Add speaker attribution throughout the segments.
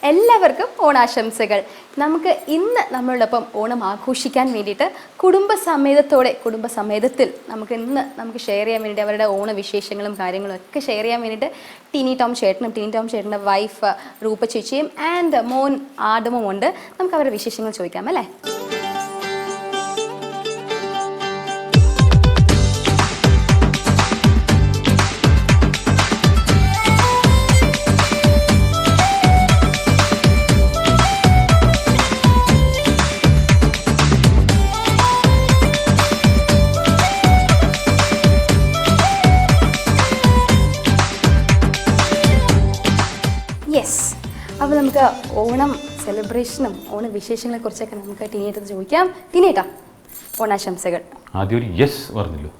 Speaker 1: എല്ലാവർക്കും ഓണാശംസകൾ. നമുക്ക് ഇന്ന് നമ്മളോടൊപ്പം ഓണം ആഘോഷിക്കാൻ വേണ്ടിയിട്ട് കുടുംബസമേതത്തിൽ നമുക്ക് ഷെയർ ചെയ്യാൻ വേണ്ടിയിട്ട് അവരുടെ ഓണവിശേഷങ്ങളും കാര്യങ്ങളും ഒക്കെ ഷെയർ ചെയ്യാൻ വേണ്ടിയിട്ട് ടിനി ടോം ചേട്ടൻ്റെ വൈഫ് രൂപ ചേച്ചിയും ആൻഡ് മോൻ ആദമും ഉണ്ട്. നമുക്ക് അവരുടെ വിശേഷങ്ങൾ ചോദിക്കാം അല്ലേ? യെസ്, അപ്പോൾ നമുക്ക് ഓണം സെലിബ്രേഷനും ഓണവിശേഷങ്ങളെ കുറിച്ചൊക്കെ നമുക്ക് ടീനേറ്റർ ചോദിക്കാം. ടീനേട്ടാ, ഓണാശംസകൾ.
Speaker 2: ആദ്യം ഒരു യെസ് പറഞ്ഞല്ലോ.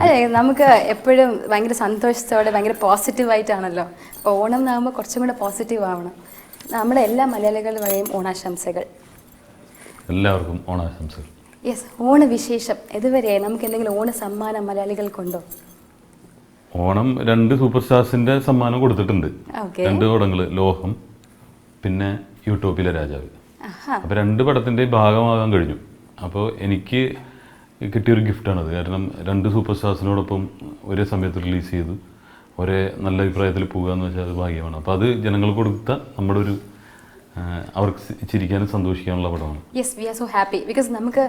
Speaker 1: അതെ, നമുക്ക് എപ്പോഴും ഭയങ്കര സന്തോഷത്തോടെ ഭയങ്കര പോസിറ്റീവായിട്ടാണല്ലോ. അപ്പോൾ ഓണം എന്നാകുമ്പോൾ കുറച്ചും കൂടെ പോസിറ്റീവ് ആവണം. നമ്മുടെ എല്ലാ മലയാളികളുടെ വഴിയും ഓണാശംസകൾ.
Speaker 2: എല്ലാവർക്കും ഓണാശംസകൾ.
Speaker 1: യെസ്, ഓണവിശേഷം ഇതുവരെയായി നമുക്ക് എന്തെങ്കിലും ഓണ സമ്മാനം മലയാളികൾക്കുണ്ടോ?
Speaker 2: ഓണം 2 സൂപ്പർ സ്റ്റാർസിന്റെ സമ്മാനം കൊടുത്തിട്ടുണ്ട്. 2 പടങ്ങൾ, ലോഹം പിന്നെ യൂട്ടോപ്പിലെ രാജാവ്. അപ്പോൾ 2 പടത്തിന്റെ ഭാഗമാകാൻ കഴിഞ്ഞു. അപ്പോൾ എനിക്ക് കിട്ടിയൊരു ഗിഫ്റ്റാണത്. കാരണം 2 സൂപ്പർ സ്റ്റാർസിനോടൊപ്പം ഒരേ സമയത്ത് റിലീസ് ചെയ്ത് ഒരേ നല്ല അഭിപ്രായത്തിൽ പോകുക എന്ന് വെച്ചാൽ അത് ഭാഗ്യമാണ്. അപ്പോൾ അത് ജനങ്ങൾക്ക് കൊടുത്ത നമ്മുടെ ഒരു അവർക്ക് ചിരിക്കാനും സന്തോഷിക്കാനുള്ള പടമാണ്.
Speaker 1: Yes, we are so happy because നമുക്ക്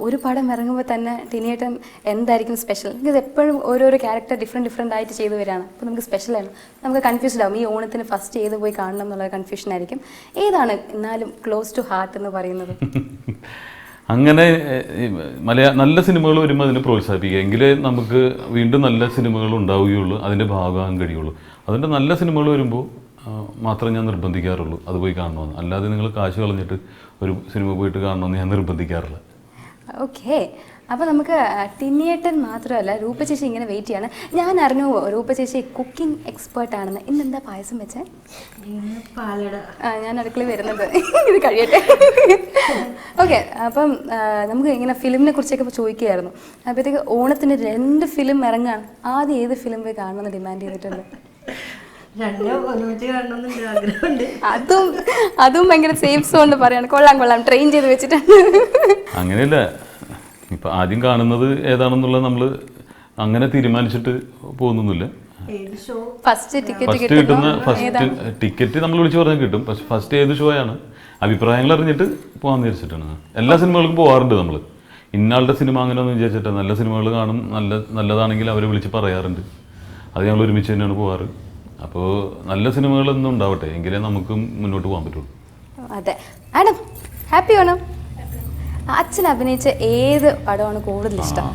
Speaker 1: ഒരു പടം ഇറങ്ങുമ്പോൾ തന്നെ ടിനിയേട്ടൻ എന്തായിരിക്കും സ്പെഷ്യൽ? ബിക്കോസ് എപ്പോഴും ഓരോരോ ക്യാരക്ടർ ഡിഫറെൻറ്റ് ആയിട്ട് ചെയ്തു വരികയാണ്. അപ്പോൾ നമുക്ക് സ്പെഷ്യലാണ്. നമുക്ക് കൺഫ്യൂസ്ഡ് ആവും. ഈ ഓണത്തിന് ഫസ്റ്റ് ഏത് പോയി കാണണം എന്നുള്ള കൺഫ്യൂഷൻ ആയിരിക്കും. ഏതാണ് എന്നാലും ക്ലോസ് ടു ഹാർട്ട് എന്ന് പറയുന്നത്?
Speaker 2: അങ്ങനെ നല്ല സിനിമകൾ വരുമ്പോൾ അതിനെ പ്രോത്സാഹിപ്പിക്കുക, എങ്കിലേ നമുക്ക് വീണ്ടും നല്ല സിനിമകൾ ഉണ്ടാവുകയുള്ളൂ, അതിൻ്റെ ഭാഗമാകാൻ കഴിയുള്ളൂ. അതുകൊണ്ട് നല്ല സിനിമകൾ വരുമ്പോൾ മാത്രമേ ഞാൻ നിർബന്ധിക്കാറുള്ളൂ അത് പോയി കാണണമെന്ന്. അല്ലാതെ നിങ്ങൾ കാശ് കളഞ്ഞിട്ട് ഒരു സിനിമ പോയിട്ട് കാണണമെന്ന് ഞാൻ നിർബന്ധിക്കാറില്ല.
Speaker 1: ഓക്കെ, അപ്പോൾ നമുക്ക് ടിനിയേട്ടൻ മാത്രമല്ല രൂപ ചേച്ചി ഇങ്ങനെ വെയിറ്റ് ചെയ്യാണ്. ഞാൻ അറിഞ്ഞു രൂപ ചേച്ചി കുക്കിംഗ് എക്സ്പേർട്ട് ആണെന്ന്. ഇന്നെന്താ പായസം വെച്ചേ? ഞാൻ അടുക്കളയിൽ വരുന്നത്, ഇത് കഴിയട്ടെ. ഓക്കെ, അപ്പം നമുക്ക് ഇങ്ങനെ ഫിലിമിനെ കുറിച്ചൊക്കെ ചോദിക്കുകയായിരുന്നു. അപ്പോഴത്തേക്ക് ഓണത്തിന് 2 ഫിലിം ഇറങ്ങാണ്. ആദ്യം ഏത് ഫിലിം പോയി കാണണമെന്ന് ഡിമാൻഡ് ചെയ്തിട്ടുണ്ട്? അതും ഭയങ്കര സേഫ് സോണിൽ പറയാണ്. കൊള്ളാം ട്രെയിൻ ചെയ്ത് വെച്ചിട്ടുണ്ട്.
Speaker 2: അങ്ങനെയല്ല, ഇപ്പൊ ആദ്യം കാണുന്നത് ഏതാണെന്നുള്ളത് നമ്മൾ അങ്ങനെ തീരുമാനിച്ചിട്ട് പോകുന്നില്ല.
Speaker 1: ഫസ്റ്റ്
Speaker 2: ടിക്കറ്റ് നമ്മൾ വിളിച്ചു പറഞ്ഞാൽ കിട്ടും. പക്ഷെ ഫസ്റ്റ് ഏത് ഷോ ആണ് അഭിപ്രായങ്ങൾ അറിഞ്ഞിട്ട് പോകാൻ വിചാരിച്ചിട്ടാണ്. എല്ലാ സിനിമകൾക്കും പോകാറുണ്ട് നമ്മൾ. ഇന്നാളുടെ സിനിമ അങ്ങനെയൊന്നും വിചാരിച്ചിട്ടാണ്. നല്ല സിനിമകൾ കാണും, നല്ലതാണെങ്കിൽ അവരെ വിളിച്ച് പറയാറുണ്ട്. അത് ഞങ്ങൾ ഒരുമിച്ച് തന്നെയാണ് പോകാറ്. അപ്പോൾ നല്ല സിനിമകളൊന്നും ഉണ്ടാവട്ടെ, എങ്കിലേ നമുക്ക് മുന്നോട്ട് പോകാൻ പറ്റുള്ളൂ.
Speaker 1: അതെ. ആഡം, ഹാപ്പി ആണോ? അച്ഛൻ അഭിനയിച്ച ഏത് പടമാണ് കൂടുതൽ ഇഷ്ടം?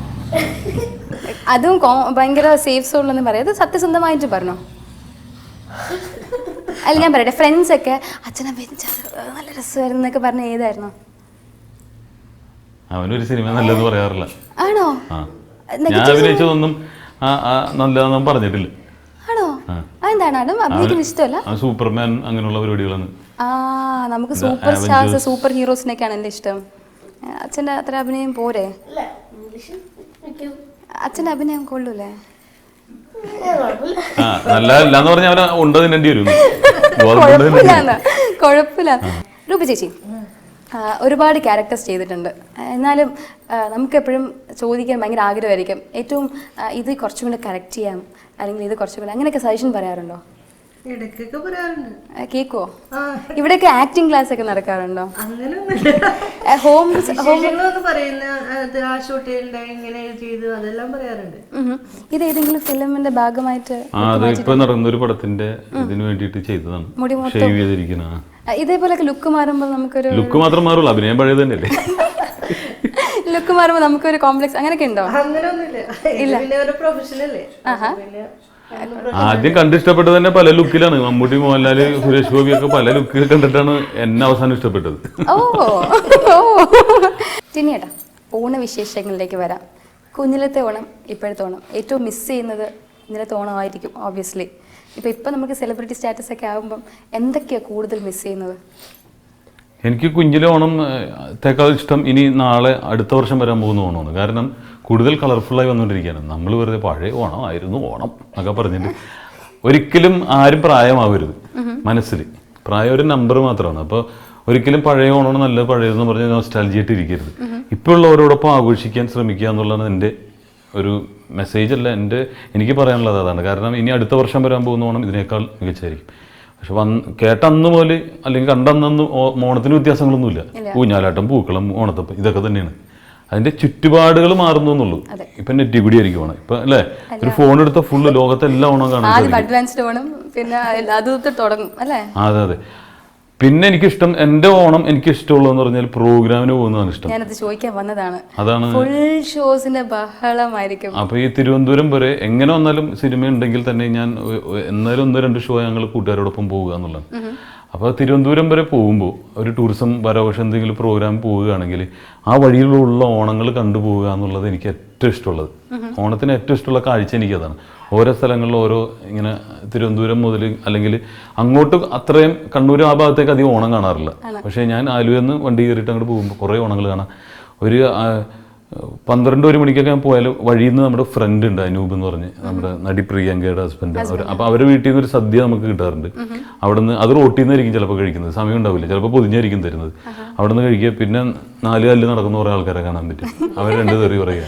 Speaker 1: അതും ഭയങ്കര സേഫ് സോണിലൊന്നും പറയാം, അത് സത്യസന്ധമായിട്ട് പറഞ്ഞോ. അല്ല, ഞാൻ പറയട്ടെ, ഫ്രണ്ട്സ് ഒക്കെ അച്ഛൻ അഭിനയിച്ചത് നല്ല രസമായിരുന്നു എന്നൊക്കെ പറഞ്ഞ ഏതായിരുന്നു?
Speaker 2: അവനൊരു സിനിമ നല്ലതെന്ന് പറയാറില്ല.
Speaker 1: ആണോ?
Speaker 2: ഞാൻ അഭിനയിച്ചതൊന്നും നല്ലതെന്നും പറഞ്ഞിട്ടില്ല.
Speaker 1: ആണോ? അതെന്താണ് ആഡം അഭിനയിക്കുന്ന ഇഷ്ടമല്ല?
Speaker 2: സൂപ്പർമാൻ അങ്ങനെയുള്ള പരിപാടികളാണ്.
Speaker 1: നമുക്ക് സൂപ്പർ സ്റ്റാർസ്, സൂപ്പർ ഹീറോസിനൊക്കെയാണ് എൻ്റെ ഇഷ്ടം. അച്ഛൻ്റെ അത്ര അഭിനയം പോരെ? അച്ഛൻ്റെ അഭിനയം കൊള്ളൂലേ? കുഴപ്പമില്ല. രൂപ ചേച്ചി ഒരുപാട് ക്യാരക്ടേഴ്സ് ചെയ്തിട്ടുണ്ട്. എന്നാലും നമുക്കെപ്പോഴും ചോദിക്കാൻ ഭയങ്കര ആഗ്രഹമായിരിക്കും, ഏറ്റവും ഇത് കുറച്ചും കൂടെ കറക്റ്റ് ചെയ്യാം, അല്ലെങ്കിൽ ഇത് കുറച്ചും കൂടെ, അങ്ങനെയൊക്കെ സജഷൻ പറയാറുണ്ടോ? കേക്കോ? ഇവിടെയൊക്കെ ആക്ടിംഗ് ക്ലാസ് ഒക്കെ നടക്കാറുണ്ടോ? ഇത് ഏതെങ്കിലും ഫിലിമിന്റെ ഭാഗമായിട്ട്?
Speaker 2: ഇപ്പൊ നടന്നൊരു പടത്തിന്റെ ഇതിനു വേണ്ടിയിട്ട് ചെയ്തതാണ്.
Speaker 1: ഇതേപോലൊക്കെ ലുക്ക് മാറുമ്പോൾ നമുക്കൊരു
Speaker 2: ലുക്ക് മാത്രം മാറുള്ളൂ, അഭിനയം പഴയത് തന്നെയല്ലേ.
Speaker 1: ലുക്ക് മാറുമ്പോൾ നമുക്കൊരു കോംപ്ലക്സ് അങ്ങനെയൊക്കെ ഉണ്ടോ? ഇല്ല.
Speaker 2: ആദ്യം കണ്ടിഷ്ടപ്പെട്ടത് തന്നെ പല ലുക്കിലാണ്. മമ്മൂട്ടി, മോഹൻലാല്, സുരേഷ് ഗോപി ഒക്കെ പല ലുക്കിൽ കണ്ടിട്ടാണ് എന്നെ അവസാനം ഇഷ്ടപ്പെട്ടത്.
Speaker 1: ടിനിയേട്ടാ, ഓണവിശേഷങ്ങളിലേക്ക് വരാം. കുഞ്ഞിലത്തെ ഓണം, ഇപ്പോഴത്തെ ഓണം, ഏറ്റവും മിസ് ചെയ്യുന്നത് ഇന്നലത്തെ ഓണമായിരിക്കും ഓബ്വിയസ്ലി. ഇപ്പം നമുക്ക് സെലിബ്രിറ്റി സ്റ്റാറ്റസ് ഒക്കെ ആകുമ്പം എന്തൊക്കെയാണ് കൂടുതൽ മിസ് ചെയ്യുന്നത്?
Speaker 2: എനിക്ക് കുഞ്ഞിലെ ഓണത്തേക്കാൾ ഇഷ്ടം ഇനി നാളെ അടുത്ത വർഷം വരാൻ പോകുന്ന ഓണമാണ്. കാരണം കൂടുതൽ കളർഫുള്ളായി വന്നുകൊണ്ടിരിക്കുകയാണ്. നമ്മൾ വെറുതെ പഴയ ഓണമായിരുന്നു ഓണം എന്നൊക്കെ പറഞ്ഞിട്ട് ഒരിക്കലും ആരും പ്രായമാവരുത് മനസ്സിൽ. പ്രായം ഒരു നമ്പർ മാത്രമാണ്. അപ്പോൾ ഒരിക്കലും പഴയ ഓണമാണ് നല്ലത്, പഴയതെന്ന് പറഞ്ഞാൽ നോസ്റ്റാൾജിയായിട്ട് ഇരിക്കരുത്. ഇപ്പോൾ ഉള്ളവരോടൊപ്പം ആഘോഷിക്കാൻ ശ്രമിക്കുക എന്നുള്ളതാണ് എൻ്റെ ഒരു മെസ്സേജ് അല്ല, എനിക്ക് പറയാനുള്ളത് അതാണ്. കാരണം ഇനി അടുത്ത വർഷം വരാൻ പോകുന്ന ഓണം ഇതിനേക്കാൾ മികച്ചായിരിക്കും. പക്ഷെ കേട്ട അന്ന് മുതൽ അല്ലെങ്കിൽ കണ്ടന്ന് ഓണത്തിന് വ്യത്യാസങ്ങളൊന്നുമില്ല. ഊഞ്ഞാലാട്ടം, പൂക്കളം, ഓണത്തപ്പം ഇതൊക്കെ തന്നെയാണ്. അതിന്റെ ചുറ്റുപാടുകൾ മാറുന്നു എന്നുള്ളൂ. ഇപ്പൊ നെറ്റി കൂടി ആയിരിക്കും ഓണം. ഇപ്പൊ അല്ലേ, ഒരു ഫോൺ എടുത്ത ഫുള്ള് ലോകത്തെ എല്ലാ ഓണം കാണാൻ. അതെ അതെ. പിന്നെ എനിക്കിഷ്ടം, എൻ്റെ ഓണം എനിക്ക് ഇഷ്ടമുള്ളതെന്ന് പറഞ്ഞാൽ പ്രോഗ്രാമിന് പോകുന്നതാണ് ഇഷ്ടം.
Speaker 1: ഞാനത് ചോദിക്കാൻ വന്നതാണ്.
Speaker 2: അതാണ്
Speaker 1: ഫുൾ ഷോസിന്റെ ബഹളമായിരിക്കും.
Speaker 2: അപ്പൊ ഈ തിരുവനന്തപുരം വരെ എങ്ങനെ വന്നാലും സിനിമ ഉണ്ടെങ്കിൽ തന്നെ ഞാൻ എന്നാലും 1-2 ഷോ ഞങ്ങൾ കൂട്ടുകാരോടൊപ്പം പോവുക എന്നുള്ളതാണ്. അപ്പോൾ തിരുവനന്തപുരം വരെ പോകുമ്പോൾ ഒരു ടൂറിസം പരവശം എന്തെങ്കിലും പ്രോഗ്രാം പോവുകയാണെങ്കിൽ ആ വഴിയിലുള്ള ഓണങ്ങൾ കണ്ടുപോവുക എന്നുള്ളത് എനിക്ക് ഏറ്റവും ഇഷ്ടമുള്ളത്. ഓണത്തിന് ഏറ്റവും ഇഷ്ടമുള്ള കാഴ്ച എനിക്കതാണ്. ഓരോ സ്ഥലങ്ങളിൽ ഓരോ ഇങ്ങനെ തിരുവനന്തപുരം മുതൽ അല്ലെങ്കിൽ അങ്ങോട്ട് അത്രയും കണ്ണൂർ ആ ഭാഗത്തേക്ക് അധികം ഓണം കാണാറില്ല. പക്ഷേ ഞാൻ ആലുവയിൽ നിന്ന് വണ്ടി കയറിയിട്ട് അങ്ങോട്ട് പോകുമ്പോൾ കുറേ ഓണങ്ങൾ കാണാം. ഒരു 12-1 മണിക്കൊക്കെ ഞാൻ പോയാൽ വഴിയിൽ നിന്ന് നമ്മുടെ ഫ്രണ്ട് ഉണ്ട്, അനൂപ് എന്ന് പറഞ്ഞ്, നമ്മുടെ നടി പ്രിയങ്കയുടെ ഹസ്ബൻഡ്. അപ്പോൾ അവരുടെ വീട്ടിൽ നിന്ന് ഒരു സദ്യ നമുക്ക് കിട്ടാറുണ്ട്. അവിടെ നിന്ന് അത് റോട്ടിൽ നിന്നായിരിക്കും ചിലപ്പോൾ കഴിക്കുന്നത്, സമയം ഉണ്ടാവില്ല, ചിലപ്പോൾ പൊതിഞ്ഞായിരിക്കും തരുന്നത്. അവിടെ നിന്ന് കഴിക്കുക. പിന്നെ 4 കല്ല് നടക്കുന്ന കുറേ ആൾക്കാരെ കാണാൻ പറ്റും. അവർ 2 തെറി പറയുക.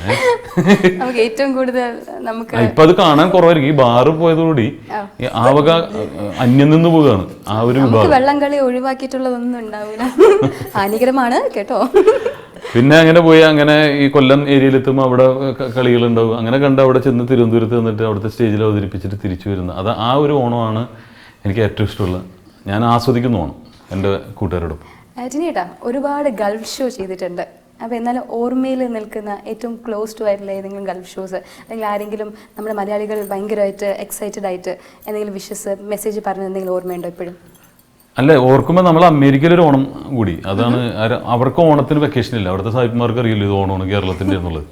Speaker 1: ഏറ്റവും കൂടുതൽ നമുക്ക്
Speaker 2: ഇപ്പൊ അത് കാണാൻ കുറവായിരിക്കും. ഈ ബാറ് പോയതോടുകൂടി ആ വക അന്യം നിന്ന് പോവുകയാണ് ആ ഒരു വിഭാഗം.
Speaker 1: വെള്ളം കളി ഒഴിവാക്കിയിട്ടുള്ളതൊന്നും ഉണ്ടാവില്ല, ഹാനികരമാണ് കേട്ടോ.
Speaker 2: പിന്നെ അങ്ങനെ പോയി അങ്ങനെ ഈ കൊല്ലം ഏരിയയിലെത്തുമ്പോൾ അവിടെ കളികളുണ്ടാവും. അങ്ങനെ കണ്ട് അവിടെ ചെന്ന് തിരുവനന്തപുരത്ത് വന്നിട്ട് അവിടുത്തെ സ്റ്റേജിൽ അവതരിപ്പിച്ചിട്ട് തിരിച്ചു വരുന്നത്. അത് ആ ഒരു ഓണമാണ് എനിക്ക് ഏറ്റവും ഇഷ്ടമുള്ള, ഞാൻ ആസ്വദിക്കുന്ന ഓണം എൻ്റെ കൂട്ടുകാരോടൊപ്പം.
Speaker 1: ചേട്ടാ ഒരുപാട് ഗൾഫ് ഷോ ചെയ്തിട്ടുണ്ട്. അപ്പോൾ എന്നാലും ഓർമ്മയിൽ നിൽക്കുന്ന ഏറ്റവും ക്ലോസ് ടു ആയിട്ടുള്ള ഏതെങ്കിലും ഗൾഫ് ഷോസ് അല്ലെങ്കിൽ ആരെങ്കിലും നമ്മുടെ മലയാളികൾ ഭയങ്കരമായിട്ട് എക്സൈറ്റഡ് ആയിട്ട് എന്തെങ്കിലും വിഷസ് മെസ്സേജ് പറഞ്ഞ എന്തെങ്കിലും ഓർമ്മയുണ്ടോ ഇപ്പോഴും?
Speaker 2: അല്ല, ഓർക്കുമ്പോൾ നമ്മൾ അമേരിക്കയിലൊരു ഓണം കൂടി, അതാണ് അവർക്ക് ഓണത്തിന് വെക്കേഷൻ ഇല്ല. അവിടുത്തെ സാഹിബ്മാർക്ക് അറിയില്ല ഇത് ഓണമാണ് കേരളത്തിൻ്റെ എന്നുള്ളത്.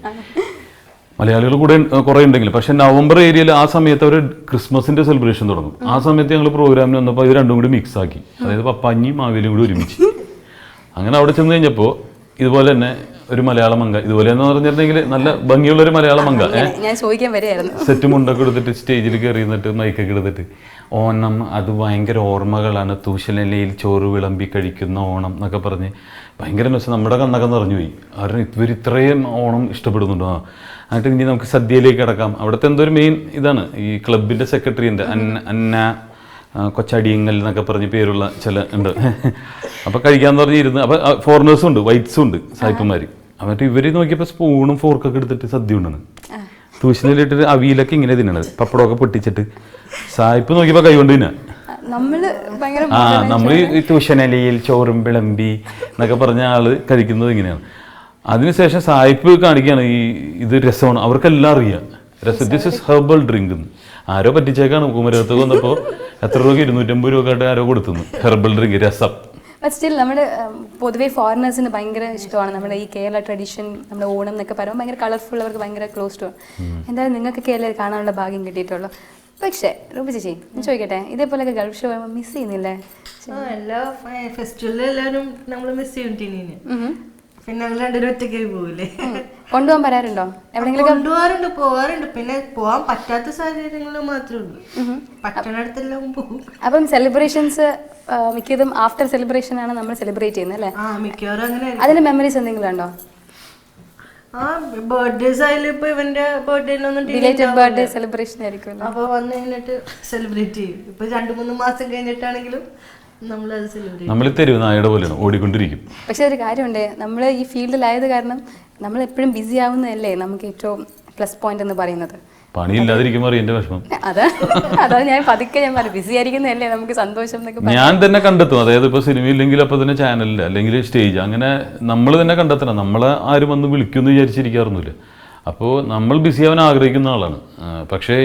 Speaker 2: മലയാളികൾ കൂടെ കുറേ ഉണ്ടെങ്കിലും പക്ഷെ നവംബർ ഏരിയയിൽ ആ സമയത്ത് അവർ ക്രിസ്മസിൻ്റെ സെലിബ്രേഷൻ തുടങ്ങും. ആ സമയത്ത് ഞങ്ങൾ പ്രോഗ്രാമിന് വന്നപ്പോൾ ഇത് രണ്ടും കൂടി മിക്സ് ആക്കി, അതായത് പപ്പാഞ്ഞിയും മാവേലിയും കൂടി ഒരുമിച്ച്. അങ്ങനെ അവിടെ ചെന്ന് കഴിഞ്ഞപ്പോൾ ഇതുപോലെ തന്നെ ഒരു മലയാള മങ്ക, ഇതുപോലെ എന്ന് പറഞ്ഞിട്ടുണ്ടെങ്കിൽ നല്ല ഭംഗിയുള്ളൊരു മലയാള മങ്ക, സെറ്റ് മുണ്ടൊക്കെ എടുത്തിട്ട് സ്റ്റേജിൽ കയറി നിന്നിട്ട് മൈക്കൊക്കെ എടുത്തിട്ട് ഓണം അത് ഭയങ്കര ഓർമ്മകളാണ്, തൂശനിലയിൽ ചോറ് വിളമ്പി കഴിക്കുന്ന ഓണം എന്നൊക്കെ പറഞ്ഞ് ഭയങ്കര വെച്ചാൽ നമ്മുടെ കണ്ണൊക്കെ നിറഞ്ഞു പോയി. കാരണം ഇവർ ഇത്രയും ഓണം ഇഷ്ടപ്പെടുന്നുണ്ടോ. എന്നിട്ട് ഇനി നമുക്ക് സദ്യയിലേക്ക് കിടക്കാം. അവിടുത്തെ എന്തോ ഒരു മെയിൻ ഇതാണ് ഈ ക്ലബിൻ്റെ സെക്രട്ടറിൻ്റെ അന്ന കൊച്ചടിയങ്ങൽ എന്നൊക്കെ പറഞ്ഞ് പേരുള്ള ചില ഉണ്ട്. അപ്പോൾ കഴിക്കാമെന്ന് പറഞ്ഞിരുന്നു. അപ്പോൾ ഫോറിനേഴ്സും ഉണ്ട്, വൈറ്റ്സും ഉണ്ട് സായിപ്പന്മാർ. എന്നിട്ട് ഇവർ നോക്കിയപ്പോൾ സ്പൂണും ഫോർക്കൊക്കെ എടുത്തിട്ട് സദ്യ ഉണ്ടെന്ന് തൂശനിലിട്ടിട്ട് അവിയിലൊക്കെ ഇങ്ങനെ തിന്നണത്, പപ്പടമൊക്കെ പൊട്ടിച്ചിട്ട്. സായിപ്പ് നോക്കിയപ്പോൾ കൈകൊണ്ട് തിന്നാ. നമ്മൾ ഈ തൂശനിലയിൽ ചോറും വിളമ്പി എന്നൊക്കെ പറഞ്ഞ ആള് കഴിക്കുന്നത് ഇങ്ങനെയാണ്. അതിനുശേഷം സായിപ്പ് കാണിക്കുകയാണ് ഇത് രസമാണ്, അവർക്കെല്ലാം അറിയാം രസം. ദിസ് ഇസ് ഹെർബൽ ഡ്രിങ്ക് എന്ന് ആരോ പറ്റിച്ചേക്കാണ്. കുമരകത്ത് വന്നപ്പോൾ എത്ര രൂപ 250 രൂപ ആയിട്ട് ആരോ കൊടുത്തുന്നു ഹെർബൽ ഡ്രിങ്ക് രസം.
Speaker 1: സ്റ്റിൽ നമ്മുടെ പൊതുവേ ഫോറിനേഴ്സിന് ഭയങ്കര ഇഷ്ടമാണ് നമ്മുടെ ഈ കേരള ട്രഡീഷൻ, നമ്മുടെ ഓണം എന്നൊക്കെ പറയുമ്പോൾ ഭയങ്കര കളർഫുൾ, അവർക്ക് ഭയങ്കര ക്ലോസ് ടു ആണ്. എന്തായാലും നിങ്ങൾക്ക് കേരള കാണാനുള്ള ഭാഗ്യം കിട്ടിയിട്ടുള്ളൂ. പക്ഷേ റൂബി ചേച്ചി ഞാൻ ചോദിക്കട്ടെ, ഇതേപോലെയൊക്കെ ഗൾഫ് ഷോ മിസ് ചെയ്യുന്നില്ലേ?
Speaker 3: എല്ലാ ഫെസ്റ്റിവലിലും എല്ലാവരും നമ്മൾ മിസ് ചെയ്യും. പിന്നെ ഞങ്ങൾ രണ്ടുപേരും ഒറ്റയ്ക്കായി പോവില്ലേ?
Speaker 1: കൊണ്ടുപോകാൻ പറയാറുണ്ടോ എവിടെയെങ്കിലും?
Speaker 3: കൊണ്ടുപോകാറുണ്ട്, പോവാറുണ്ട്. പിന്നെ പോവാൻ പറ്റാത്ത സാഹചര്യങ്ങളിൽ മാത്രമേ ഉള്ളൂ, പറ്റണടുത്തെല്ലാം പോകും.
Speaker 1: അപ്പം സെലിബ്രേഷൻസ് മിക്കതും ആഫ്റ്റർ സെലിബ്രേഷൻ ആണ് നമ്മൾ സെലിബ്രേറ്റ് ചെയ്യുന്നത് അല്ലേ?
Speaker 3: മിക്കവാറും അങ്ങനെ.
Speaker 1: അതിന്റെ മെമ്മറീസ് എന്തെങ്കിലും ഉണ്ടോ?
Speaker 3: ബർത്ത്ഡേസ് ആയാലും ഇപ്പൊ ഇവന്റെ
Speaker 1: ബർത്ത്ഡേ സെലിബ്രേഷൻ ആയിരിക്കും.
Speaker 3: അപ്പൊ വന്നു കഴിഞ്ഞിട്ട് സെലിബ്രേറ്റ് ചെയ്യും. ഇപ്പൊ 2-3 മാസം കഴിഞ്ഞിട്ടാണെങ്കിലും
Speaker 2: നമ്മൾ തെരുവ് നായയുടെ പോലെയാണ് ഓടിക്കൊണ്ടിരിക്കും.
Speaker 1: പക്ഷെ ഒരു കാര്യമുണ്ട്, നമ്മൾ ഈ ഫീൽഡിലായത് കാരണം നമ്മൾ എപ്പോഴും ബിസി ആവുന്നതല്ലേ നമുക്ക് ഏറ്റവും പ്ലസ് പോയിന്റ് എന്ന് പറയുന്നത്.
Speaker 2: പണിയില്ലാതിരിക്കുമ്പോൾ എന്റെ വിഷമം
Speaker 1: അതാണ് ഞാൻ പതുക്കെ ഞാൻ പറഞ്ഞു, ബിസി ആയിരിക്കുന്നതല്ലേ നമുക്ക് സന്തോഷം എന്നൊക്കെ
Speaker 2: ഞാൻ തന്നെ കണ്ടെത്തും. അതായത് ഇപ്പൊ സിനിമയില്ലെങ്കിൽ അപ്പൊ തന്നെ ചാനലിൽ അല്ലെങ്കിൽ സ്റ്റേജ് അങ്ങനെ നമ്മൾ തന്നെ കണ്ടെത്തണം. നമ്മളെ ആരും വന്ന് വിളിക്കുമെന്ന് വിചാരിച്ചിരിക്കാറൊന്നുമില്ല. അപ്പോൾ നമ്മൾ ബിസി ആവാൻ ആഗ്രഹിക്കുന്ന ആളാണ്. പക്ഷേ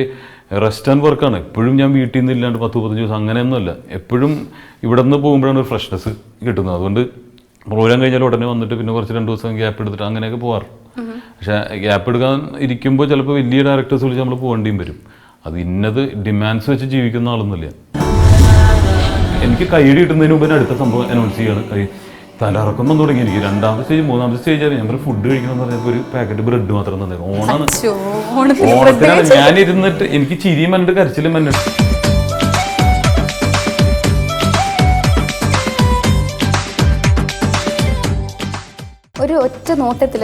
Speaker 2: റെസ്റ്റ് ആൻഡ് വർക്കാണ്. എപ്പോഴും ഞാൻ വീട്ടിൽ നിന്ന് ഇല്ലാണ്ട് 10-15 ദിവസം അങ്ങനെയൊന്നുമല്ല. എപ്പോഴും ഇവിടെ നിന്ന് പോകുമ്പോഴാണ് ഒരു ഫ്രഷ്നെസ് കിട്ടുന്നത്. അതുകൊണ്ട് പ്രോഗ്രാം കഴിഞ്ഞാൽ ഉടനെ വന്നിട്ട് പിന്നെ കുറച്ച് 2 ദിവസം ഗ്യാപ്പ് എടുത്തിട്ട് അങ്ങനെയൊക്കെ പോകാറ്. പക്ഷേ ഗ്യാപ്പ് എടുക്കാൻ ഇരിക്കുമ്പോൾ ചിലപ്പോൾ വലിയ ഡയറക്ടേഴ്സ് വിളിച്ച് നമ്മൾ പോകേണ്ടിയും വരും. അത് ഇന്നത് ഡിമാൻഡ്സ് വെച്ച് ജീവിക്കുന്ന ആളൊന്നുമില്ല. എനിക്ക് കൈയ്യടി കിട്ടുന്നതിന് മുമ്പ് അടുത്ത സംഭവം അനൗൺസ് ചെയ്യാണ്. തലറക്കം വന്നു തുടങ്ങി എനിക്ക്. 2ാമത്തെ സ്റ്റേജ് 3ാമത്തെ സ്റ്റേജ് ആയിരുന്നു. ഞാൻ ഫുഡ് കഴിക്കണമെന്ന് പറഞ്ഞപ്പോൾ ഒരു പാക്കറ്റ് ബ്രെഡ് മാത്രം തന്നെ. ഓണത്തിനാണ് ഞാനിരുന്നിട്ട് എനിക്ക് ചിരിയും വന്നിട്ട് കരച്ചിലും വന്നിട്ട്
Speaker 1: ഒരു ഒറ്റ നോട്ടത്തിൽ